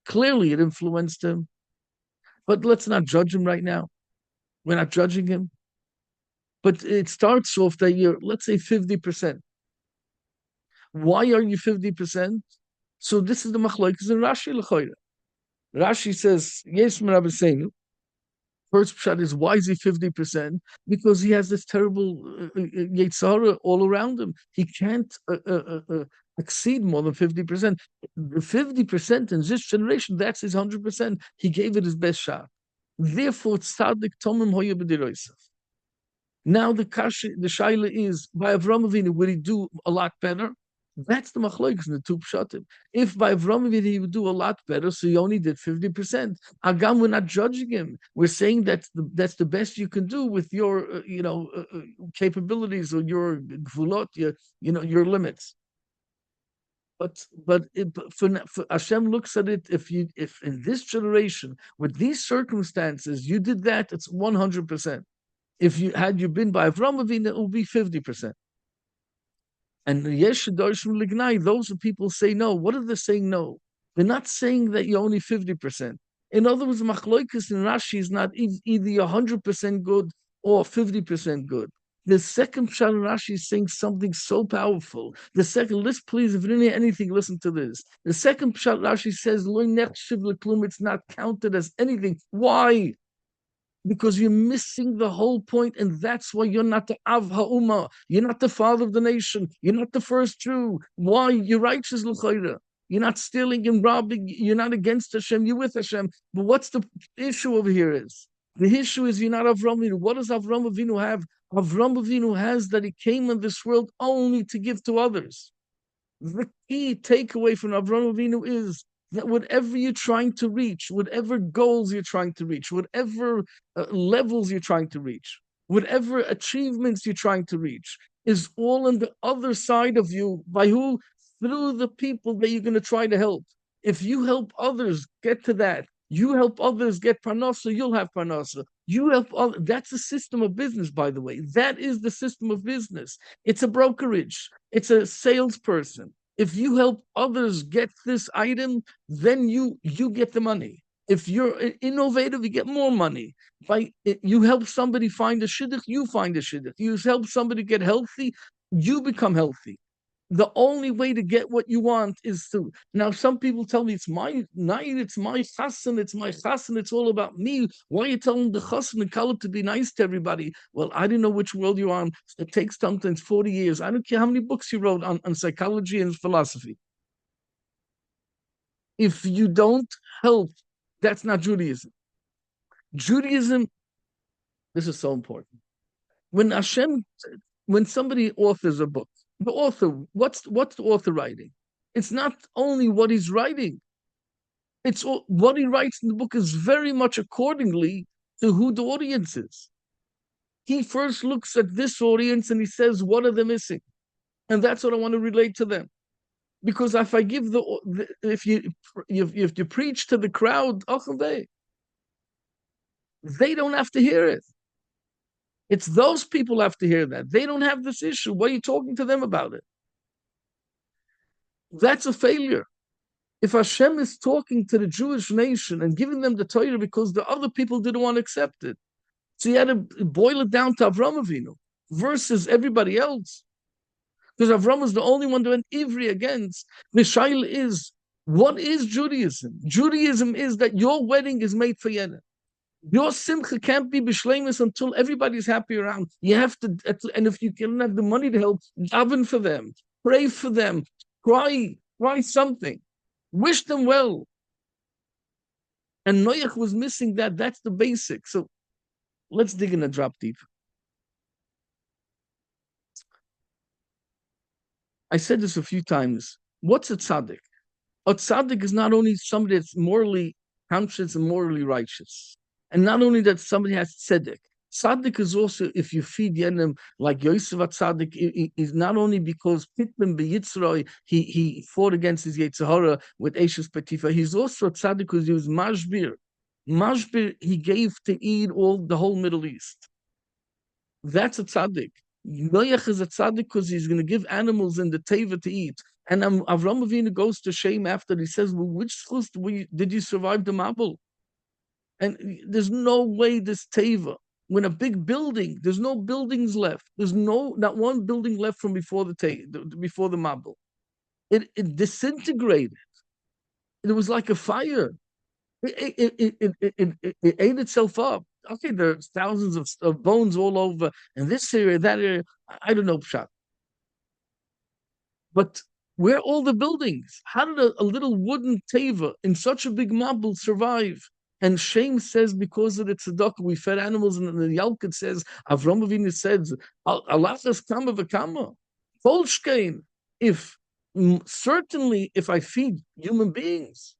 clearly it influenced him. But let's not judge him right now. We're not judging him. But it starts off that you're, let's say, 50%. Why are you 50%? So this is the machlokes in Rashi l'choira. Rashi says, yes, Rabbi Seinu. First pshat is, why is he 50%? Because he has this terrible Yetzer Hara all around him. He can't exceed more than 50%. The 50% in this generation, that's his 100%. He gave it his best shot. Therefore, tzaddik tomim hoya b'dirosav. Now the shaila is, by Avram Avinu, would he do a lot better? That's the machlokes in the two pshatim. If by Avram Avinu he would do a lot better, so he only did 50%. Agam, we're not judging him. We're saying that's the best you can do with your capabilities or your gvulot, your limits. But for Hashem looks at it, if in this generation with these circumstances you did that, it's 100%. If you been by Avram Avinu, it will be 50%. And Yesh Darshim Lignai, those are people say no. What are they saying no? They're not saying that you're only 50%. In other words, Machloikas in Rashi is not either 100% good or 50% good. The second pshat in Rashi is saying something so powerful. The second, please, if you didn't hear anything, listen to this. The second pshat Rashi says, Lo nechshiv leklum, it's not counted as anything. Why? Because you're missing the whole point, and that's why you're not the Av Ha'umah. You're not the father of the nation. You're not the first Jew. Why? You're righteous, l'chayra. You're not stealing and robbing. You're not against Hashem. You're with Hashem. But what's the issue over here is? The issue is you're not Avram Avinu. What does Avram Avinu have? Avram Avinu has that he came in this world only to give to others. The key takeaway from Avram Avinu is that whatever you're trying to reach, whatever goals you're trying to reach, whatever levels you're trying to reach, whatever achievements you're trying to reach, is all on the other side of you. By who? Through the people that you're going to try to help. If you help others get to that, you help others get parnasa, you'll have parnasa. You help others. That's the system of business, by the way. That is the system of business. It's a brokerage. It's a salesperson. If you help others get this item, then you get the money. If you're innovative, you get more money. You help somebody find a shidduch, you find a shidduch. You help somebody get healthy, you become healthy. The only way to get what you want is to. Now, some people tell me it's my night, it's my chassan, it's all about me. Why are you telling the chassan and kallah to be nice to everybody? Well, I don't know which world you're on. It takes sometimes 40 years. I don't care how many books you wrote on psychology and philosophy. If you don't help, that's not Judaism. Judaism, this is so important. When somebody authors a book, the author, what's the author writing? It's not only what he's writing. It's what he writes in the book is very much accordingly to who the audience is. He first looks at this audience and he says, what are they missing? And that's what I want to relate to them. Because if I give if you preach to the crowd, they don't have to hear it. It's those people have to hear that. They don't have this issue. Why are you talking to them about it? That's a failure. If Hashem is talking to the Jewish nation and giving them the Torah because the other people didn't want to accept it, so you had to boil it down to Avram Avinu versus everybody else. Because Avram was the only one doing ivri against. The shaila is, what is Judaism? Judaism is that your wedding is made for Yena. Your simcha can't be b'shleimus until everybody's happy around. You have to, and if you don't have the money to help, daven for them, pray for them, cry something, wish them well. And Noach was missing that. That's the basic. So Let's dig in a drop deep. I said this a few times. What's a tzaddik? A tzaddik is not only somebody that's morally conscious and morally righteous, and not only that somebody has tzedek. Tzaddik is also if you feed yenim like Yosef at tzaddik is not only because Pitman beyitzroi he fought against his Yetzirah with Ashes Petifa. He's also a tzaddik because he was mashbir. Mashbir he gave to eat all the whole Middle East. That's a tzaddik. Noach is a tzaddik because he's going to give animals in the teva to eat. And Avram Avinu goes to shame after he says, well, which schus did you survive the Mabul? And there's no way this teva, when a big building, there's no buildings left. There's not one building left from before before the Mabul. It disintegrated. It was like a fire. It ate itself up. Okay, there's thousands of bones all over, and this area, that area, I don't know, Pshat. But where are all the buildings? How did a little wooden teva in such a big marble survive? And Shem says because of the tzedakah, we fed animals, and the Yalkut says, Avram Avinu says, Allah has kama v'kama. Volshkein, if certainly if I feed human beings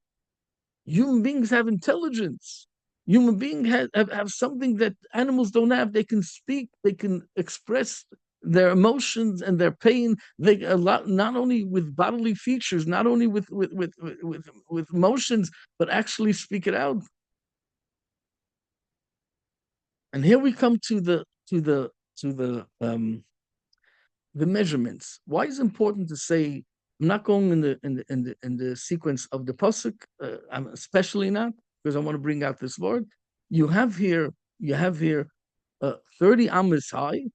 have intelligence. Human beings have something that animals don't have. They can speak, they can express their emotions and their pain. They a lot not only with bodily features, not only with emotions, but actually speak it out. And here we come to the measurements. Why is it important to say? I'm not going in the sequence of the pasuk. I'm especially not because I want to bring out this word. You have here 30 amas high,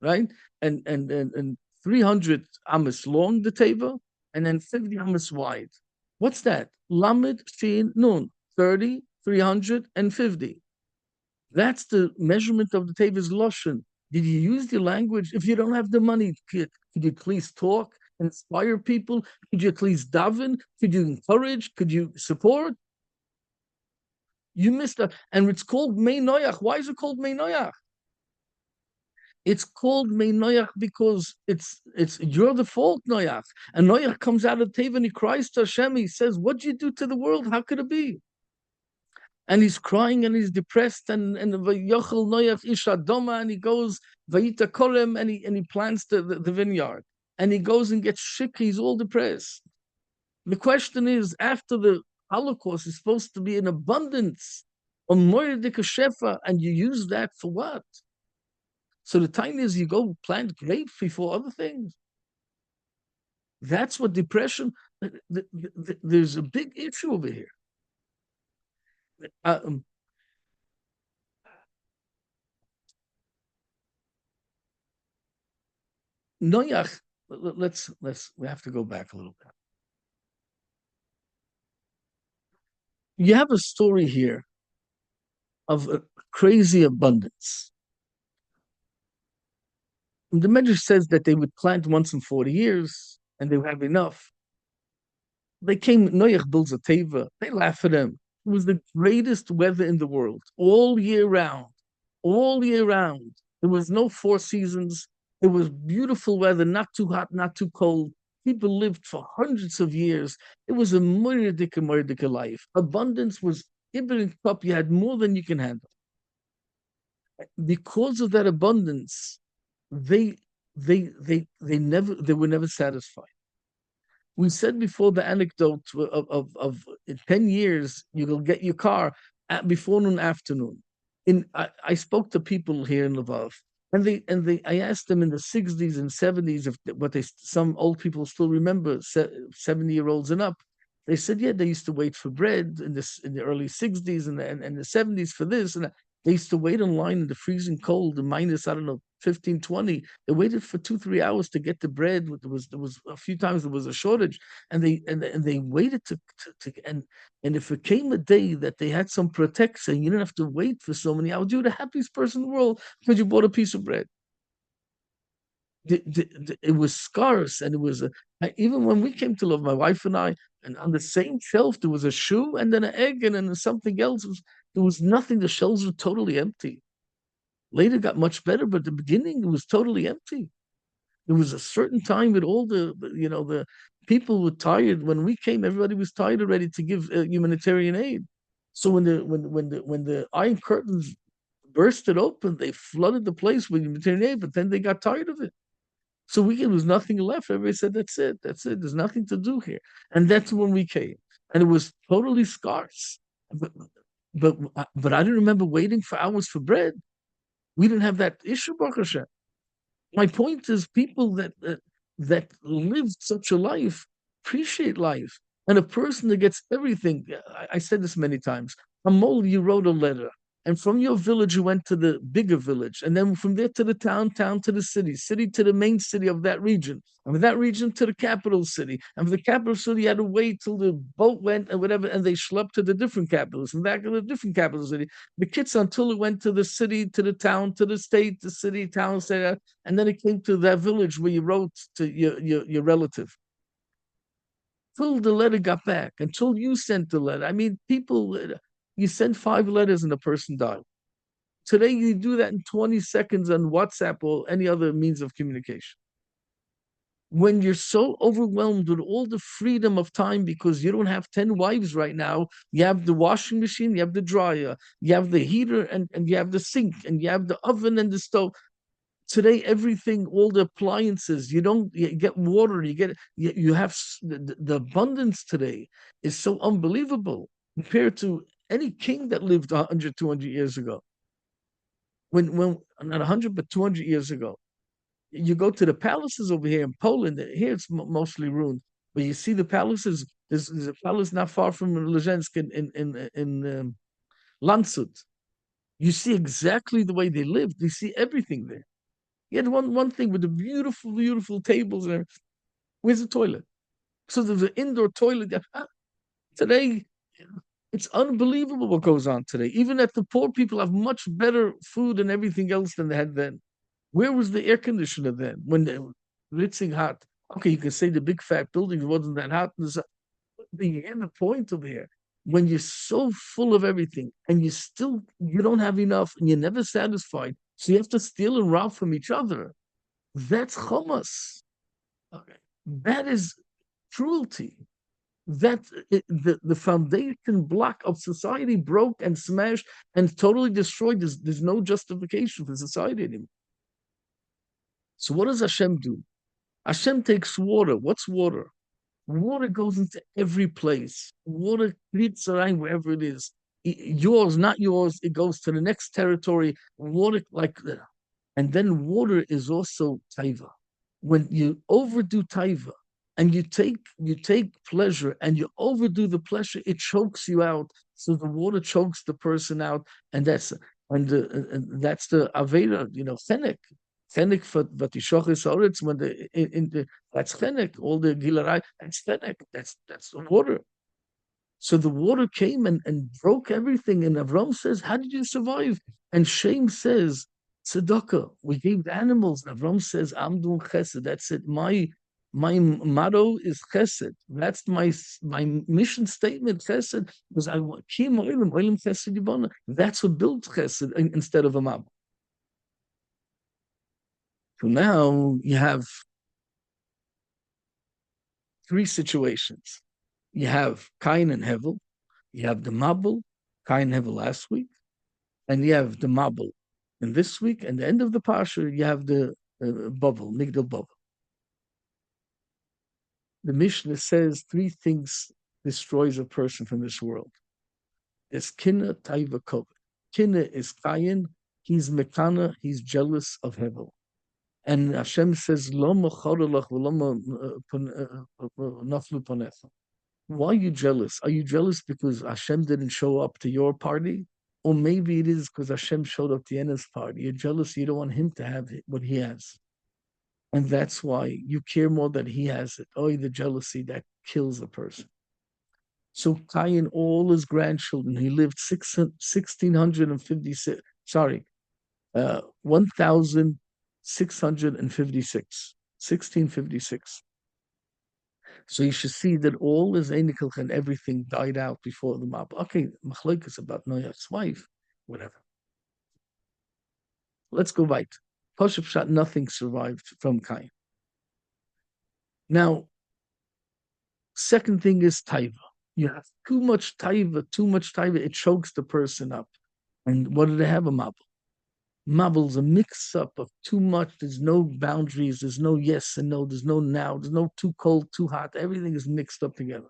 right, and 300 amas long the table, and then 50 amas wide. What's that? Lamed Shin Nun 30, 350. That's the measurement of the Teva's Loshen. Did you use the language? If you don't have the money, could you please talk, inspire people? Could you please daven? Could you encourage? Could you support? You missed that. And it's called Mei Noach. Why is it called Mei Noach? It's called Mei Noach because it's you're the fault, Noach. And Noach comes out of Teva and he cries to Hashem. He says, "What did you do to the world? How could it be?" And he's crying and he's depressed and Yochel Noach Isha Doma and he goes Vayita Korem and he plants the vineyard and he goes and gets sick. He's all depressed. The question is, after the Holocaust is supposed to be in abundance, a Moedik Shefa, and you use that for what? So the time is you go plant grapes before other things. That's what depression. There's a big issue over here. Noach, we have to go back a little bit. You have a story here of a crazy abundance. The Medrash says that they would plant once in 40 years and they would have enough. Noach builds a teva. They laugh at him. It was the greatest weather in the world, all year round. All year round. There was no four seasons. It was beautiful weather, not too hot, not too cold. People lived for hundreds of years. It was a murdika life. Abundance was ibn cup. You had more than you can handle. Because of that abundance, they were never satisfied. We said before the anecdote of in 10 years you will get your car before noon afternoon. I spoke to people here in Lvov, and I asked them in the 60s and 70s if some old people still remember 70-year-olds and up. They said, yeah, they used to wait for bread in the early 60s and the 70s for this, and they used to wait in line in the freezing cold, the minus, I don't know, 15, 20. They waited for 2-3 hours to get the bread. There was a few times there was a shortage, and they waited and if it came a day that they had some protection, you didn't have to wait for so many hours. You were the happiest person in the world because you bought a piece of bread. It was scarce, and it was even when we came to love, my wife and I, and on the same shelf there was a shoe and then an egg and then something else. There was nothing. The shelves were totally empty. Later got much better, but the beginning it was totally empty. There was a certain time with all the people were tired. When we came, everybody was tired already to give humanitarian aid. So when the Iron Curtains bursted open, they flooded the place with humanitarian aid, but then they got tired of it. So there was nothing left. Everybody said, "That's it. That's it. There's nothing to do here." And that's when we came, and it was totally scarce. But but I didn't remember waiting for hours for bread. We didn't have that issue, Baruch Hashem. My point is, people that lived such a life appreciate life, and a person that gets everything. I said this many times. A mole, you wrote a letter, and from your village you went to the bigger village, and then from there to the town to the city to the main city of that region, and from that region to the capital city, and from the capital city you had to wait till the boat went and whatever, and they schlepped to the different capitals, and back to the different capital city. The kids until it went to the city, to the town, to the state, the city, town, state, and then it came to that village where you wrote to your relative. Till the letter got back, until you sent the letter. I mean, people, you send 5 letters and the person died. Today, you do that in 20 seconds on WhatsApp or any other means of communication. When you're so overwhelmed with all the freedom of time because you don't have 10 wives right now, you have the washing machine, you have the dryer, you have the heater, and you have the sink, and you have the oven and the stove. Today everything, all the appliances, you get water, you have the abundance today is so unbelievable compared to any king that lived 100, 200 years ago. When not 100 but 200 years ago, you go to the palaces over here in Poland. Here it's mostly ruined, but you see the palaces. There's a palace not far from Lezhensk in Landshut. You see exactly the way they lived. You see everything there. You had one thing with the beautiful tables and everything. Where's the toilet? So there's an indoor toilet. Today, it's unbelievable what goes on today. Even that the poor people have much better food and everything else than they had then. Where was the air conditioner then? When they were blitzing hot. Okay, you can say the big fat buildings wasn't that hot. But you get the point of here. When you're so full of everything and you don't have enough and you're never satisfied, so you have to steal and rob from each other. That's Hamas. Okay. That is cruelty. The foundation block of society broke and smashed and totally destroyed. There's no justification for society anymore. So what does Hashem do? Hashem takes water. What's water? Water goes into every place. Water creeps around wherever it is. Yours, not yours. It goes to the next territory. Water, like, and then water is also taiva. When you overdo taiva and you take pleasure and you overdo the pleasure, it chokes you out. So the water chokes the person out, and that's the aveda. Fennec. Fennec for Vatishochis Oritz, when that's Fennec, all the Gilarai, that's Fennec, that's the water. So the water came and broke everything. And Avram says, how did you survive? And Shem says, tzedakah, we gave the animals. And Avram says, I'm doing chesed. That's it. My motto is chesed. That's my mission statement, chesed, because I want kim oilim chesed yibana. That's what builds chesed instead of a mab. So now you have 3 situations. You have Cain and Hevel. You have the Mabul, Cain and Hevel last week, and you have the Mabul in this week. And the end of the Pasha, you have the bubble, Migdal bubble. The Mishnah says 3 things destroys a person from this world. There's Kinna, Taiva, Koved. Kinna is Cain. He's Mekana. He's jealous of Hevel. And Hashem says, Loma chodolach v'loma naflu panecha. Why are you jealous? Are you jealous because Hashem didn't show up to your party? Or maybe it is because Hashem showed up to Yena's party. You're jealous, you don't want him to have what he has. And that's why you care more that he has it. Oh, the jealousy that kills a person. So Cain, all his grandchildren, he lived 1656, 1656. 1656. So you should see that all his Einikel and everything died out before the mob. Okay, Machlok is about Noach's wife, whatever. let's go right. Pashup shot, nothing survived from Cain. Now, second thing is taiva. You have too much taiva, it chokes the person up. And what do they have a mabul? Mabul's a mix-up of too much. There's no boundaries. There's no yes and no. There's no now. There's no too cold, too hot. Everything is mixed up together.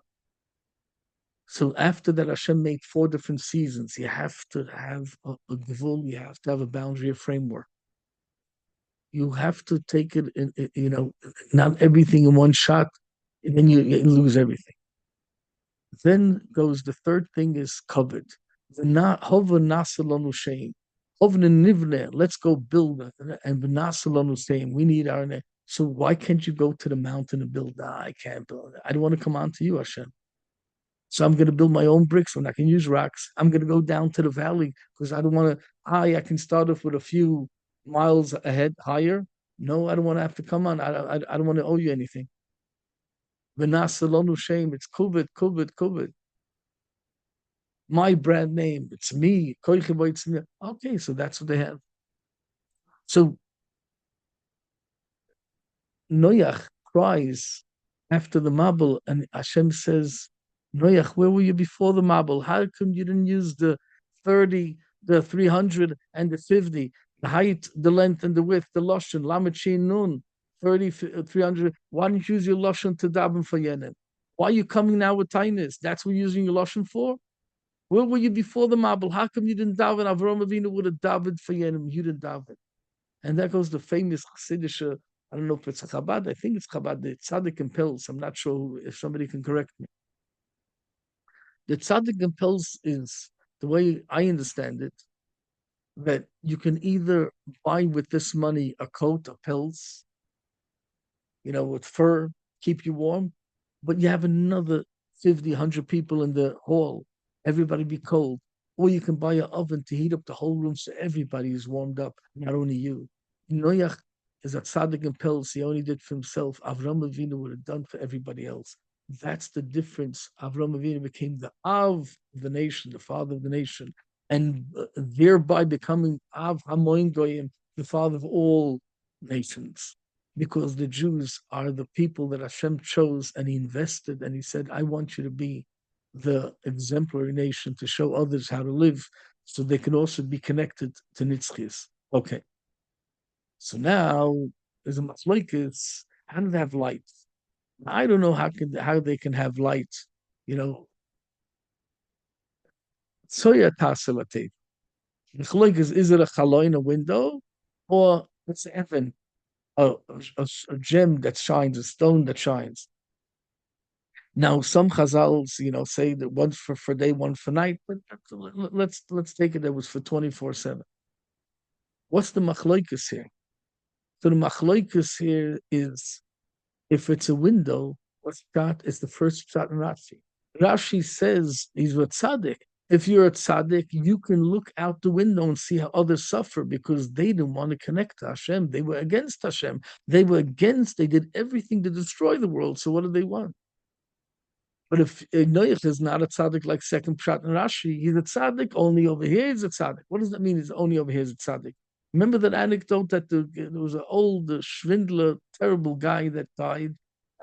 So after that, Hashem made 4 different seasons. You have to have a gvul. You have to have a boundary, a framework. You have to take it in, not everything in one shot, and then you lose everything. Then goes the third thing is covered. Hova nasalonu sheim. Hova nivne. Let's go build it. And nasalonu sheim. We need our name. So why can't you go to the mountain and build? Nah, I can't build it. I don't want to come on to you, Hashem. So I'm going to build my own bricks when I can use rocks. I'm going to go down to the valley because I don't want to. I can start off with a few miles ahead higher. No, I don't want to have to come on. I don't want to owe you anything. V'nasalonu shame. It's kuvit. My brand name. It's me. Okay, so that's what they have. So Noach cries after the Mabul, and Hashem says, Noach, where were you before the Mabul? How come you didn't use the 30, the 300, and the 50, the height, the length, and the width, the Lashon, Lamachin Nun, 30, 300? Why didn't you use your Lashon to daven for Yenim? Why are you coming now with Tainis? That's what you're using your Lashon for? Where were you before the Mabul? How come you didn't daven? Avraham Avinu would have davened for Yenim. You didn't daven. And that goes the famous Chassidish, I don't know if it's Chabad, I think it's Chabad, the Tzaddik impels. I'm not sure if somebody can correct me. The Tzaddik impels is, the way I understand it, that you can either buy with this money a coat, a pelts, with fur, keep you warm, but you have another 50, 100 people in the hall, everybody be cold. Or you can buy an oven to heat up the whole room so everybody is warmed up, not only you. Noach is a tzaddik and pills. He only did for himself. Avraham Avinu would have done for everybody else. That's the difference. Avraham Avinu became the Av of the nation, the father of the nation, and thereby becoming Av Hamoin Goyim, the father of all nations. Because the Jews are the people that Hashem chose and he invested, and he said, I want you to be the exemplary nation to show others how to live so they can also be connected to Nitzchis. Okay. So now there's a machlokes. How do they have light? I don't know how they can have light. Soya taselate. Machlokes, is it a chaloin, a window, or it's even a gem that shines, a stone that shines? Now some chazals, say that one's for day, one for night, but let's take it that was for 24/7. What's the machlokes here? So the machlokes here is, if it's a window, what shot is the first shot in Rashi? Rashi says he's a tzaddik. If you're a tzaddik, you can look out the window and see how others suffer because they didn't want to connect to Hashem. They were against Hashem. They did everything to destroy the world. So what do they want? But if Noach is not a tzaddik like second pshat in Rashi, he's a tzaddik, only over here he's a tzaddik. What does that mean? He's only over here is a tzaddik. Remember that anecdote that there was an old Schwindler, terrible guy that died,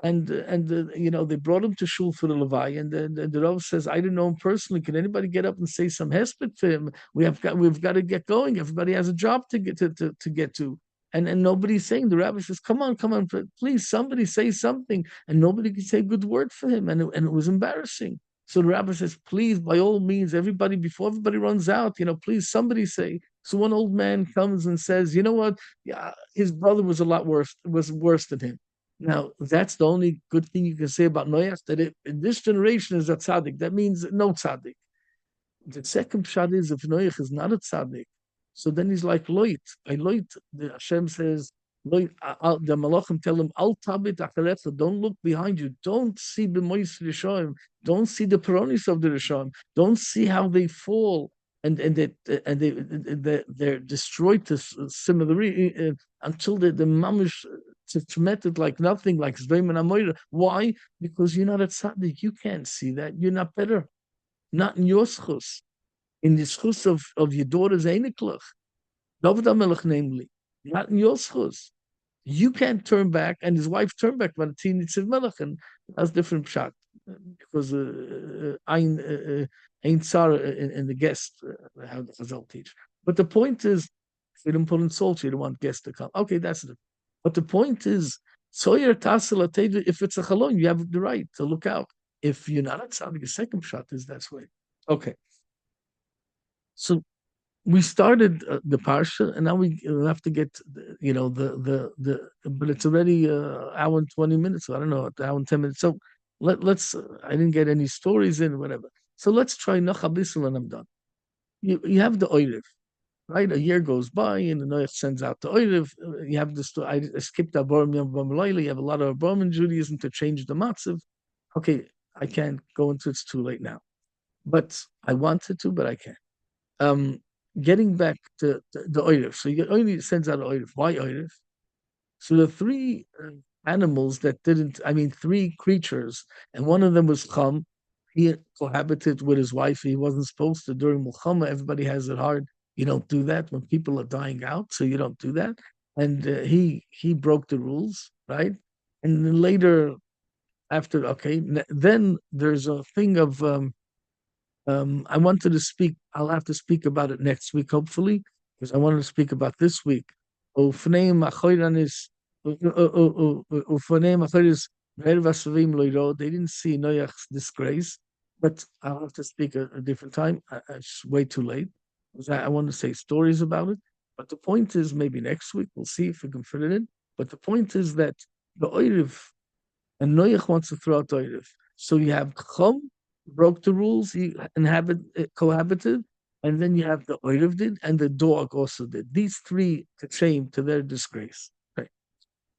and they brought him to shul for the Levi, and the Rav says, I didn't know him personally. Can anybody get up and say some hesped for him? We've got to get going. Everybody has a job to get to. And nobody's saying. The rabbi says, come on, please, somebody say something. And nobody could say a good word for him. And it was embarrassing. So the rabbi says, please, by all means, everybody, before everybody runs out, please, somebody say. So one old man comes and says, you know what? Yeah, his brother was worse than him. Now, that's the only good thing you can say about Noach, that in this generation is a tzaddik. That means no tzaddik. The second pshat is, if Noach is not a tzaddik, so then he's like Loit. The Hashem says, Loit, the Malachim tell him, Al tabit acharecha, don't look behind you. Don't see the Mois Rishoim. Don't see the Peronis of the Rishoim. Don't see how they fall and they're destroyed to similarly until the mamish tremented like nothing, like Zdayim and Amoira. Why? Because you're not a tzaddik. You can't see that. You're not better. Not in your schus. In the schus of your daughter's einiklach. David HaMelech, namely, not in your schus. You can't turn back, and his wife turned back by the teen Nitziv Melech, and that's different shot because Ein Tsar in the guest, how the Chazal teach. But the point is, if you don't put in salt, you don't want guests to come. Okay, that's it. But the point is, Sawyer Tassel, if it's a chalon, you have the right to look out. If you're not outside, the second shot is that way. Okay, so we started the parsha, and now we have to get, but it's already hour and 20 minutes. So I don't know, hour and 10 minutes. So let's. I didn't get any stories in, whatever. So let's try Nachabisel, and I'm done. You have the oirev, right? A year goes by, and the Noach sends out the oirev. You have the story. I skipped Abarim Yom B'Malayla. You have a lot of Abarim in Judaism to change the matzav. Okay, I can't go into it's too late now, but I wanted to, but I can't. Um, Getting back to the Oirif. So you only sends out Oirif. Why Oirif? So the three animals that didn't, I mean, three creatures, and one of them was Chum. He cohabited with his wife. He wasn't supposed to during Muhammad. Everybody has it hard. You don't do that when people are dying out, so you don't do that. And he broke the rules, right? And then later, after okay, then there's a thing of I wanted to speak. I'll have to speak about it next week, hopefully, because I wanted to speak about this week. Ufneim achoiranis, ufneim achoiranis, me'er loiro. They didn't see Noach's disgrace, but I'll have to speak a different time. It's way too late. Because I want to say stories about it. But the point is, maybe next week we'll see if we can fit it in. But the point is that the oiriv and Noach wants to throw out the oiriv. So you have Chum broke the rules, he cohabited, and then you have the Oirav did, and the dog also did. These three to shame, to their disgrace. Okay.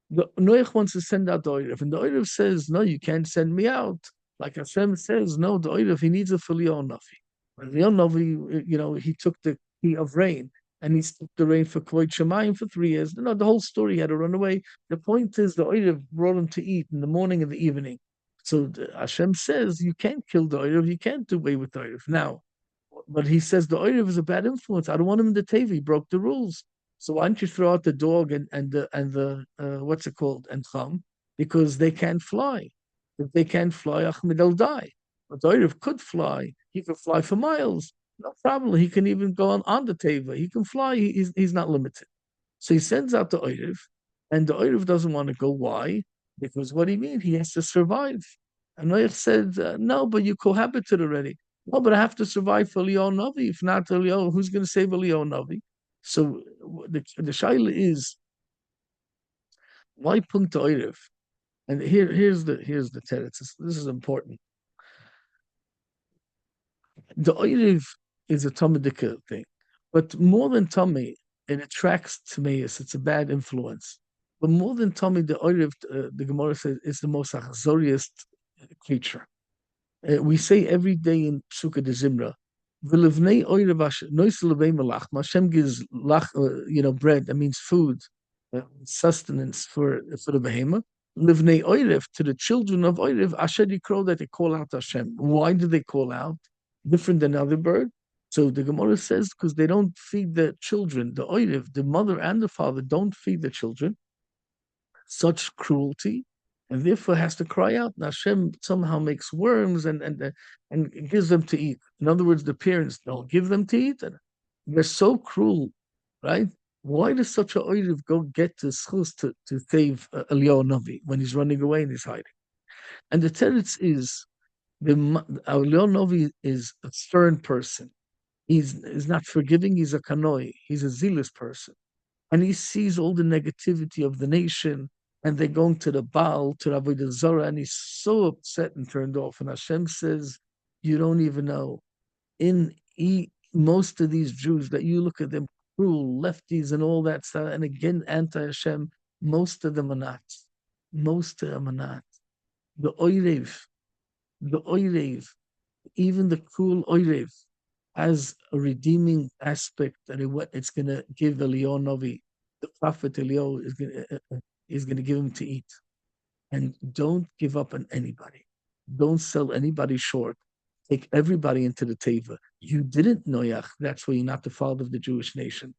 The Noach wants to send out the Oirav, and the Oirav says, no, you can't send me out. Like Hashem says, no, the Oirav, he needs a Filion Navi. When Leon Navi, he took the key of rain, and he took the rain for Kvoit Shemayim for 3 years. No, the whole story, he had to run away. The point is, the Oirav brought him to eat in the morning and the evening. So Hashem says you can't kill the Oirav, you can't do away with the Oirav. Now, but he says the Oirav is a bad influence. I don't want him in the Teva. He broke the rules. So why don't you throw out the dog and the what's it called, and Chum, because they can't fly. If they can't fly, Ahmed will die. But the Oirav could fly. He could fly for miles. No problem. He can even go on the Teva. He can fly. He's not limited. So he sends out the Oiriv, and the Oiriv doesn't want to go. Why? Because what do you mean? He has to survive. And Noach said, no, but you cohabited already. No, but I have to survive for Leon Navi. If not Leon, who's going to save a Leon Navi? So the shaila is, why punkt Oiriv? And here's the teretz. This is important. The Oiriv is a Talmudic thing, but more than Tommy, it attracts Timaeus. It's a bad influence. But more than Tommy, the Oiriv, the Gemara says, is the most achzoriest creature. We say every day in Psukkah de Zimra, "V'livnei oirev nois levei melachma." Hashem gives bread. That means food, sustenance for the behemoth. Livnei oirev, to the children of oirev, asher yikro, that they call out Hashem. Why do they call out? Different than other bird. So the Gemara says because they don't feed the children. The oirev, the mother and the father, don't feed the children. Such cruelty, and therefore has to cry out. And Hashem somehow makes worms and gives them to eat. In other words, the parents don't give them to eat, and they're so cruel, right? Why does such a oirev go get to schus to save Eliyahu Navi when he's running away and he's hiding? And the teretz is Eliyahu Navi is a stern person. He's not forgiving. He's a kanoi. He's a zealous person, and he sees all the negativity of the nation, and they're going to the Baal, to Avodah Zarah, and he's so upset and turned off. And Hashem says, you don't even know. Most of these Jews that you look at them, cruel, lefties and all that stuff, and again, anti-Hashem, most of them are not. Most of them are not. The Oirev, even the cruel Oirev, has a redeeming aspect, and it's going to give Eliyahu Navi, the prophet Eliyahu is going to give him to eat. And don't give up on anybody. Don't sell anybody short. Take everybody into the teva. You didn't Noach. That's why you're not the father of the Jewish nation.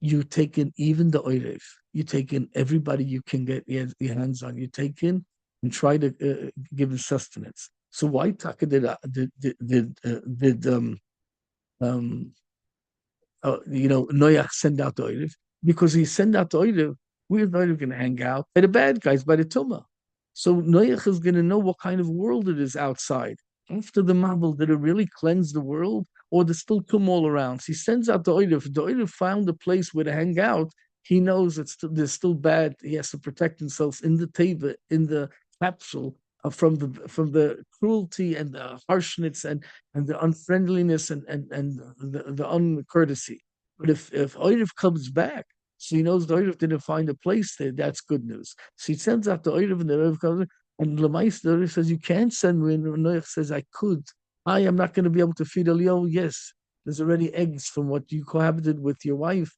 you take in even the oirev. You take in everybody you can get your hands on. You take in and try to give them sustenance. So why Taka did um, Noach send out the Oirev? Because he send out the Oirev, where's the Oirev going to hang out? By the bad guys, by the Tumah. So Noach is going to know what kind of world it is outside. After the Mabul, did it really cleanse the world? Or there's still Tum all around? So he sends out the Oirev. If the Oirev found a place where to hang out, he knows there's still bad. He has to protect himself in the teva, in the capsule, from the cruelty and the harshness and the unfriendliness and the uncourtesy. But if Oirav comes back, so he knows the Oirav didn't find a place there, that's good news. So he sends out the Oirav and the Oirav comes, and Lamais, the Oirav says, you can't send me. And Noach says, I could. I am not going to be able to feed Elio. Yes, there's already eggs from what you cohabited with your wife.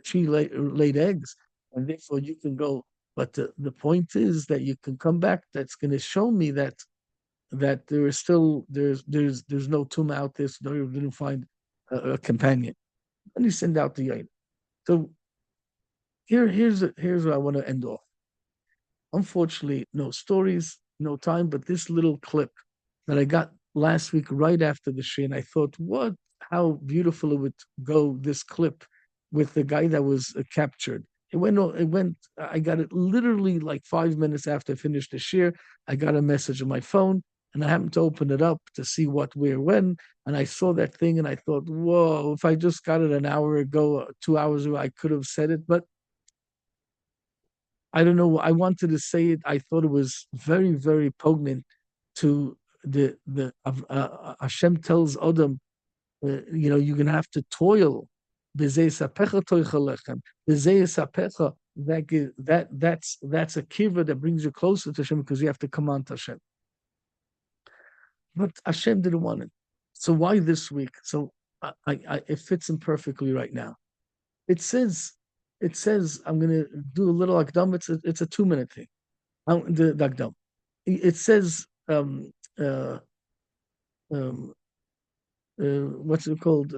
She laid eggs, and therefore you can go. But the point is that you can come back. That's going to show me that there is still there's no tumor out there, so you didn't find a companion. And you send out the yain. So here's where I want to end off. Unfortunately, no stories, no time, but this little clip that I got last week right after the Shia, and I thought, how beautiful it would go, this clip with the guy that was captured. I got it literally like 5 minutes after I finished the Shir. I got a message on my phone, and I happened to open it up to see what, where, when, and I saw that thing, and I thought, whoa, if I just got it an hour ago, 2 hours ago, I could have said it, but I don't know. I wanted to say it. I thought it was very, very poignant to Hashem tells Adam, you're gonna have to toil. B'zei sapecha toichel lechem. B'zei sapecha. That's a kiva that brings you closer to Hashem because you have to come on to Hashem. But Hashem didn't want it. So why this week? So it fits in perfectly right now. It says, I'm going to do a little akdam. It's a 2 minute thing. The akdam. It says, uh, um, what's it called?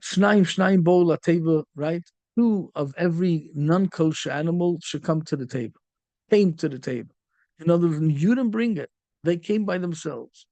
Shnaim bo la teva, right? Two of every non-kosher animal should come to the table, came to the table. In other words, you didn't bring it; they came by themselves.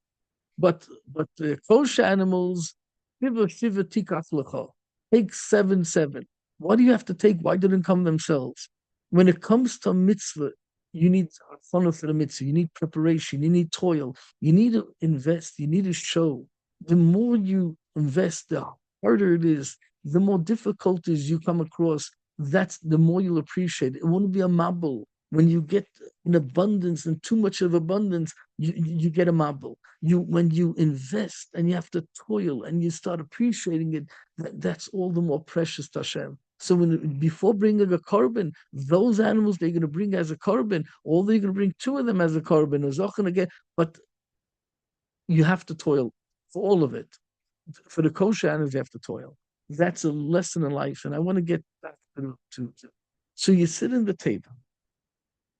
But the kosher animals, shiva shiva tikach lecha, take seven seven. Why do you have to take? Why didn't come themselves? When it comes to mitzvah, you need fun for the mitzvah. You need preparation. You need toil. You need to invest. You need to show. The more you invest, the harder it is. The more difficulties you come across, that's the more you'll appreciate it. It won't be a mabul. When you get in abundance and too much of abundance, you get a mabul. When you invest and you have to toil and you start appreciating it, that's all the more precious to Hashem. So before bringing a korban, those animals they're going to bring as a korban, or they're going to bring two of them as a korban, again. But you have to toil for all of it. For the kosher animals, you have to toil. That's a lesson in life, and I want to get back to. So you sit in the table.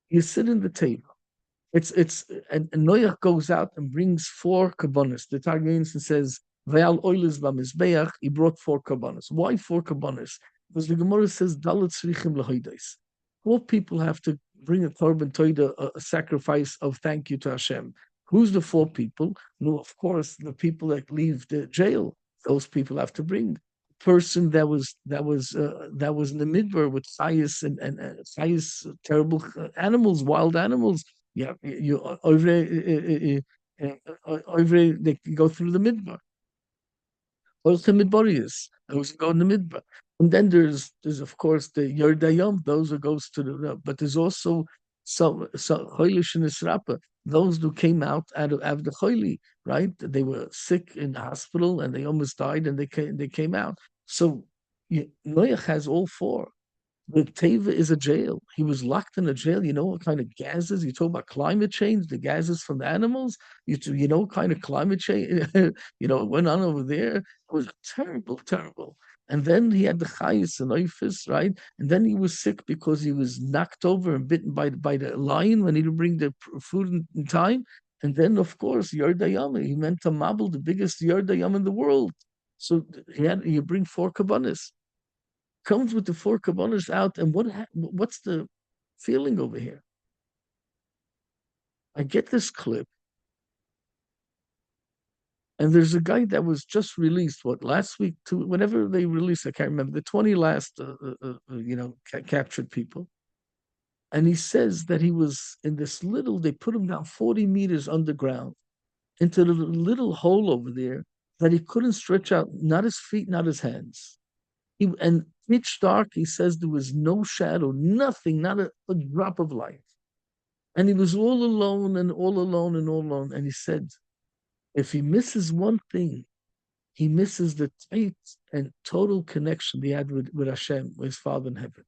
You sit in the table. And Noach goes out and brings four kabbanis. The Targum says, "Vayal oilis b'mizbeach." He brought four kabbanis. Why four kabbanis? Because the Gemara says, "Dalet tzrichim lahodos." Four people have to bring a korban toida, a sacrifice of thank you to Hashem. Who's the four people? No, of course, the people that leave the jail. Those people have to bring. Person that was in the midbar with chayis and chayis, terrible animals, wild animals. Yeah, you they go through the midbar. Also midbariyas, those who go in the midbar. And then there's of course the yerdayom, those who goes to the, but there's also some hoilish and israpa, those who came out of the hoili, right? They were sick in the hospital and they almost died and they came out. So Noach has all four. The Teva is a jail. He was locked in a jail. You know what kind of gases? You talk about climate change, the gases from the animals. You know what kind of climate change, what went on over there. It was terrible, terrible. And then he had the chayis and oifis, right? And then he was sick because he was knocked over and bitten by the lion when he didn't bring the food in time. And then, of course, Yardayam, he meant to mabul, the biggest Yardayam in the world. So you bring four kabbanis. comes with the four Kabbalahs out, and what's the feeling over here? I get this clip, and there's a guy that was just released, what, last week, whenever they released, I can't remember, the 20 last, captured people. And he says that he was in this little, they put him down 40 meters underground into the little hole over there that he couldn't stretch out, not his feet, not his hands. And pitch dark, he says there was no shadow, nothing, not a drop of light. And he was all alone and all alone and all alone. And he said, if he misses one thing, he misses the tight and total connection he had with Hashem, with his Father in heaven.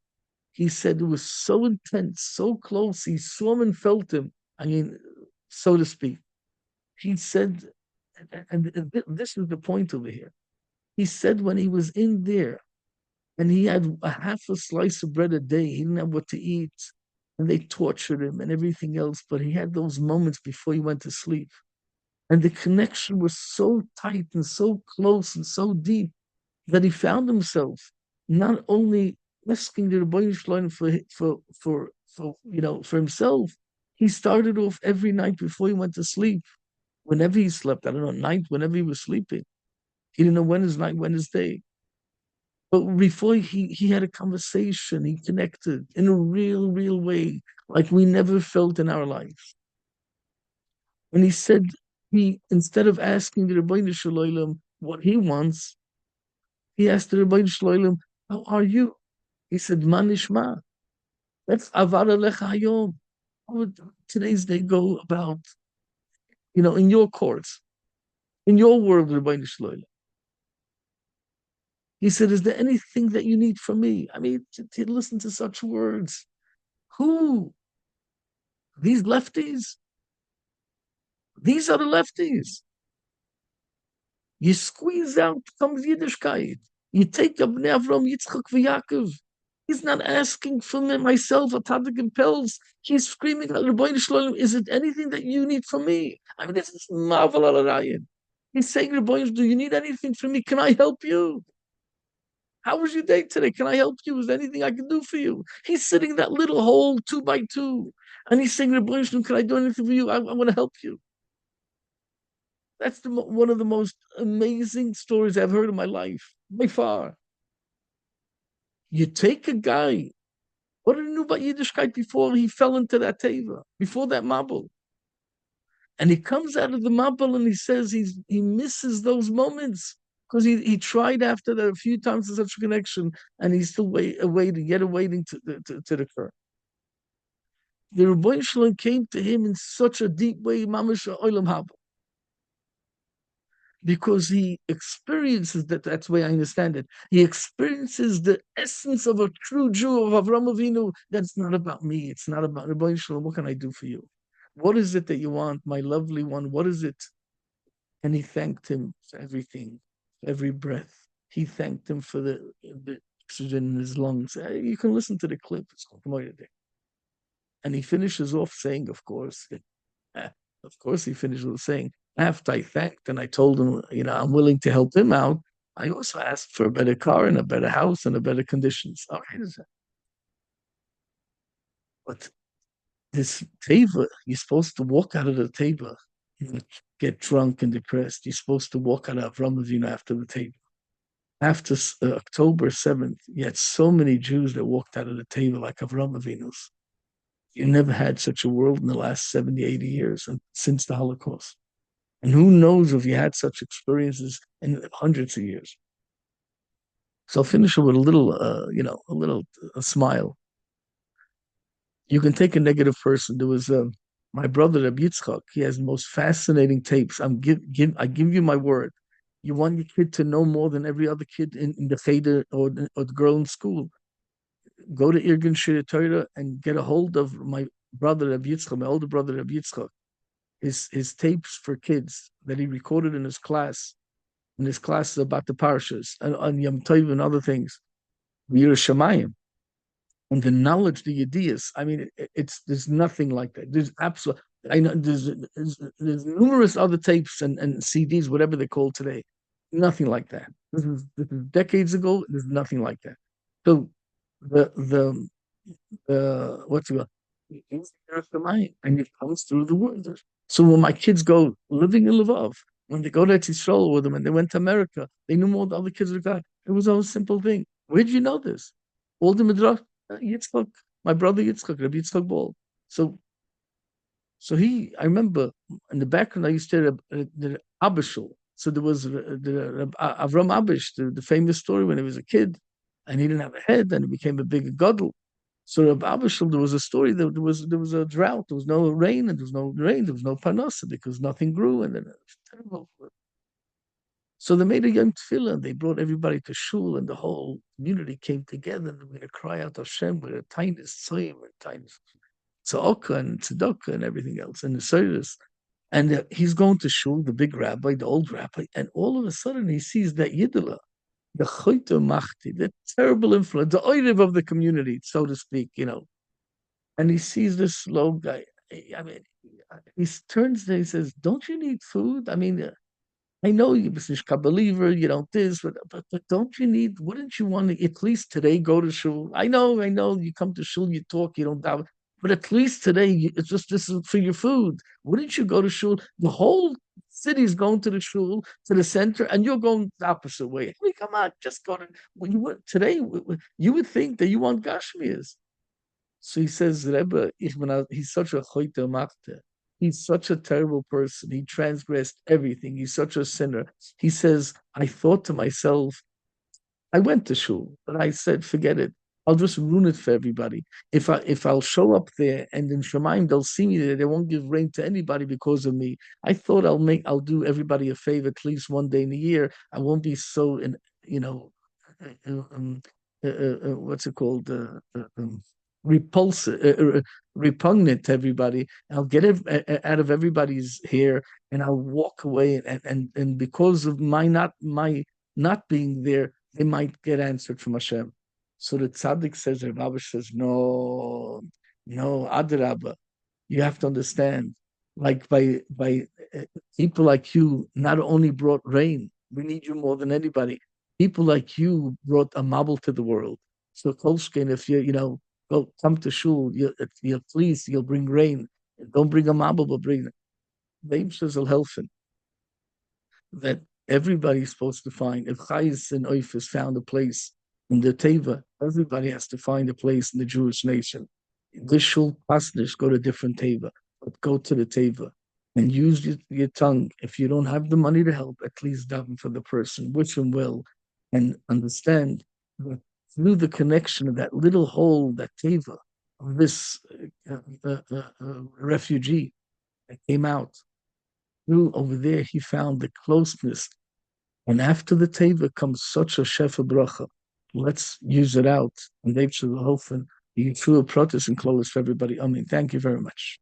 He said it was so intense, so close. He saw him and felt him. I mean, so to speak. He said, and this is the point over here. He said when he was in there and he had a half a slice of bread a day, he didn't have what to eat, and they tortured him and everything else, but he had those moments before he went to sleep. And the connection was so tight and so close and so deep that he found himself not only asking the Rebbeinu Shalom for himself. He started off every night before he went to sleep, whenever he slept. I don't know, night, whenever he was sleeping. He didn't know when is night, when is day. But before he had a conversation, he connected in a real way, like we never felt in our life. And he said he instead of asking the Rebbeinu Shalom what he wants, he asked the Rebbeinu Shalom, "How are you?" He said, "Manishma." That's Avara Lecha Hayom. How would today's day go about, in your courts, in your world, Rebbeinu Shalom? He said, "Is there anything that you need from me?" I mean, to listen to such words. Who? These lefties? These are the lefties. You squeeze out, comes Yiddishkeit. You take up Avram, Yitzchak, Yaakov. He's not asking for me, myself, a Taddik and Pels. He's screaming at Rebbeinu Shalom, is it anything that you need from me? I mean, this is marvel al Ryan. He's saying, Rebbeinu, do you need anything from me? Can I help you? How was your day today? Can I help you? Is there anything I can do for you? He's sitting in that little hole, 2 by 2, and he's saying, Rebbeinu Shalom, can I do anything for you? I want to help you. That's one of the most amazing stories I've heard in my life, by far. You take a guy, what did he know about Yiddishkeit before he fell into that teva, before that mabul? And he comes out of the mabul and he says he misses those moments because he tried after that a few times to such a connection, and he's still awaiting to occur. The Rebbeinu Shalom came to him in such a deep way, mamash olam haba, because he experiences that. That's the way I understand it. He experiences the essence of a true Jew of Avram Avinu. That's not about me. It's not about Rebbeinu Shalom. What can I do for you? What is it that you want, my lovely one? What is it? And he thanked him for everything, every breath. He thanked him for the oxygen in his lungs. You can listen to the clip. It's called Moira Day. And he finishes off saying, of course, he finished with saying, after I thanked and I told him, I'm willing to help him out, I also asked for a better car and a better house and a better conditions. All right, but this teva, you're supposed to walk out of the teva, get drunk and depressed. You're supposed to walk out of Avram Avinu after the teva. After October 7th, you had so many Jews that walked out of the teva like Avram Avinu's. You never had such a world in the last 70, 80 years and since the Holocaust. And who knows if you had such experiences in hundreds of years. So I'll finish with a little, a smile. You can take a negative person. There was my brother Reb Yitzchak. He has the most fascinating tapes. I give you my word. You want your kid to know more than every other kid in the cheder or the girl in school. Go to Irgun Shir Torah and get a hold of my brother Reb Yitzchak, my older brother Reb Yitzchak. His tapes for kids that he recorded in his class. In his classes about the parashas and Yom Tov and other things. Yerushalayim. And the knowledge, the ideas. I mean, there's nothing like that. There's absolutely. I know there's numerous other tapes and CDs, whatever they're called today. Nothing like that. This is decades ago. There's nothing like that. So the what's it called? He's the Yerushalayim, and it comes through the word. So when my kids go living in Lvov, when they go to Israel with them, and they went to America, they knew more than other kids of God. It was all a simple thing. Where did you know this? All the midrash, Yitzchak, my brother Yitzchak, Rabbi Yitzchak Ball. So I remember in the background, I used to hear the Abishul. So there was Avram Abish, the famous story when he was a kid, and he didn't have a head, and he became a big gadol. So Rabbi Abishul, there was a story that there was a drought, there was no rain, and there was no rain, there was no parnasa because nothing grew, and then it was terrible. So they made a young tefillah, they brought everybody to shul, and the whole community came together, and we're going to cry out Hashem with a tiniest tzayim, and tiniest tzedakah and tzedakah and everything else, and the service. And he's going to shul, the big rabbi, the old rabbi, and all of a sudden he sees that yiddilah, the choyte machti, the terrible influence, the oirev of the community, so to speak, and he sees this low guy. I mean, he turns there, he says, "Don't you need food? I mean, I know you're a believer, you don't this, but don't you need, wouldn't you want to at least today go to shul? I know, you come to shul, you talk, you don't doubt, but at least today, it's just this is for your food. Wouldn't you go to shul? The whole city's going to the shul, to the center, and you're going the opposite way. I mean, come on, just go to, when you would, today, you would think that you want Gashmias. So he says, Rebbe, he's such a choite machte. He's such a terrible person. He transgressed everything. He's such a sinner. He says, I thought to myself, I went to shul, but I said, forget it. I'll just ruin it for everybody. If I'll show up there and in Shemaim they'll see me there, they won't give rain to anybody because of me. I thought I'll do everybody a favor at least one day in a year. I won't be so you know um, what's it called repulsive repugnant to everybody. I'll get it out of everybody's hair and I'll walk away and because of my not being there they might get answered from Hashem. So the tzaddik says, the Rabbi says, no, no, Adrabah, you have to understand, like by people like you not only brought rain, we need you more than anybody. People like you brought a marble to the world. So Kolshkin, if go come to shul, you'll please, you'll bring rain. Don't bring a marble, but bring the Imshas will help that everybody's supposed to find. If Chayes and Oifis found a place in the Teva, everybody has to find a place in the Jewish nation. This shul pasnish go to different Teva, but go to the Teva and use your tongue. If you don't have the money to help, at least daven for the person, wish him well, and understand that through the connection of that little hole, that Teva, of this refugee that came out, through over there, he found the closeness. And after the Teva comes such a Shefa Bracha. Let's use it out. And they've helped you through a protest and close for everybody. I mean, thank you very much.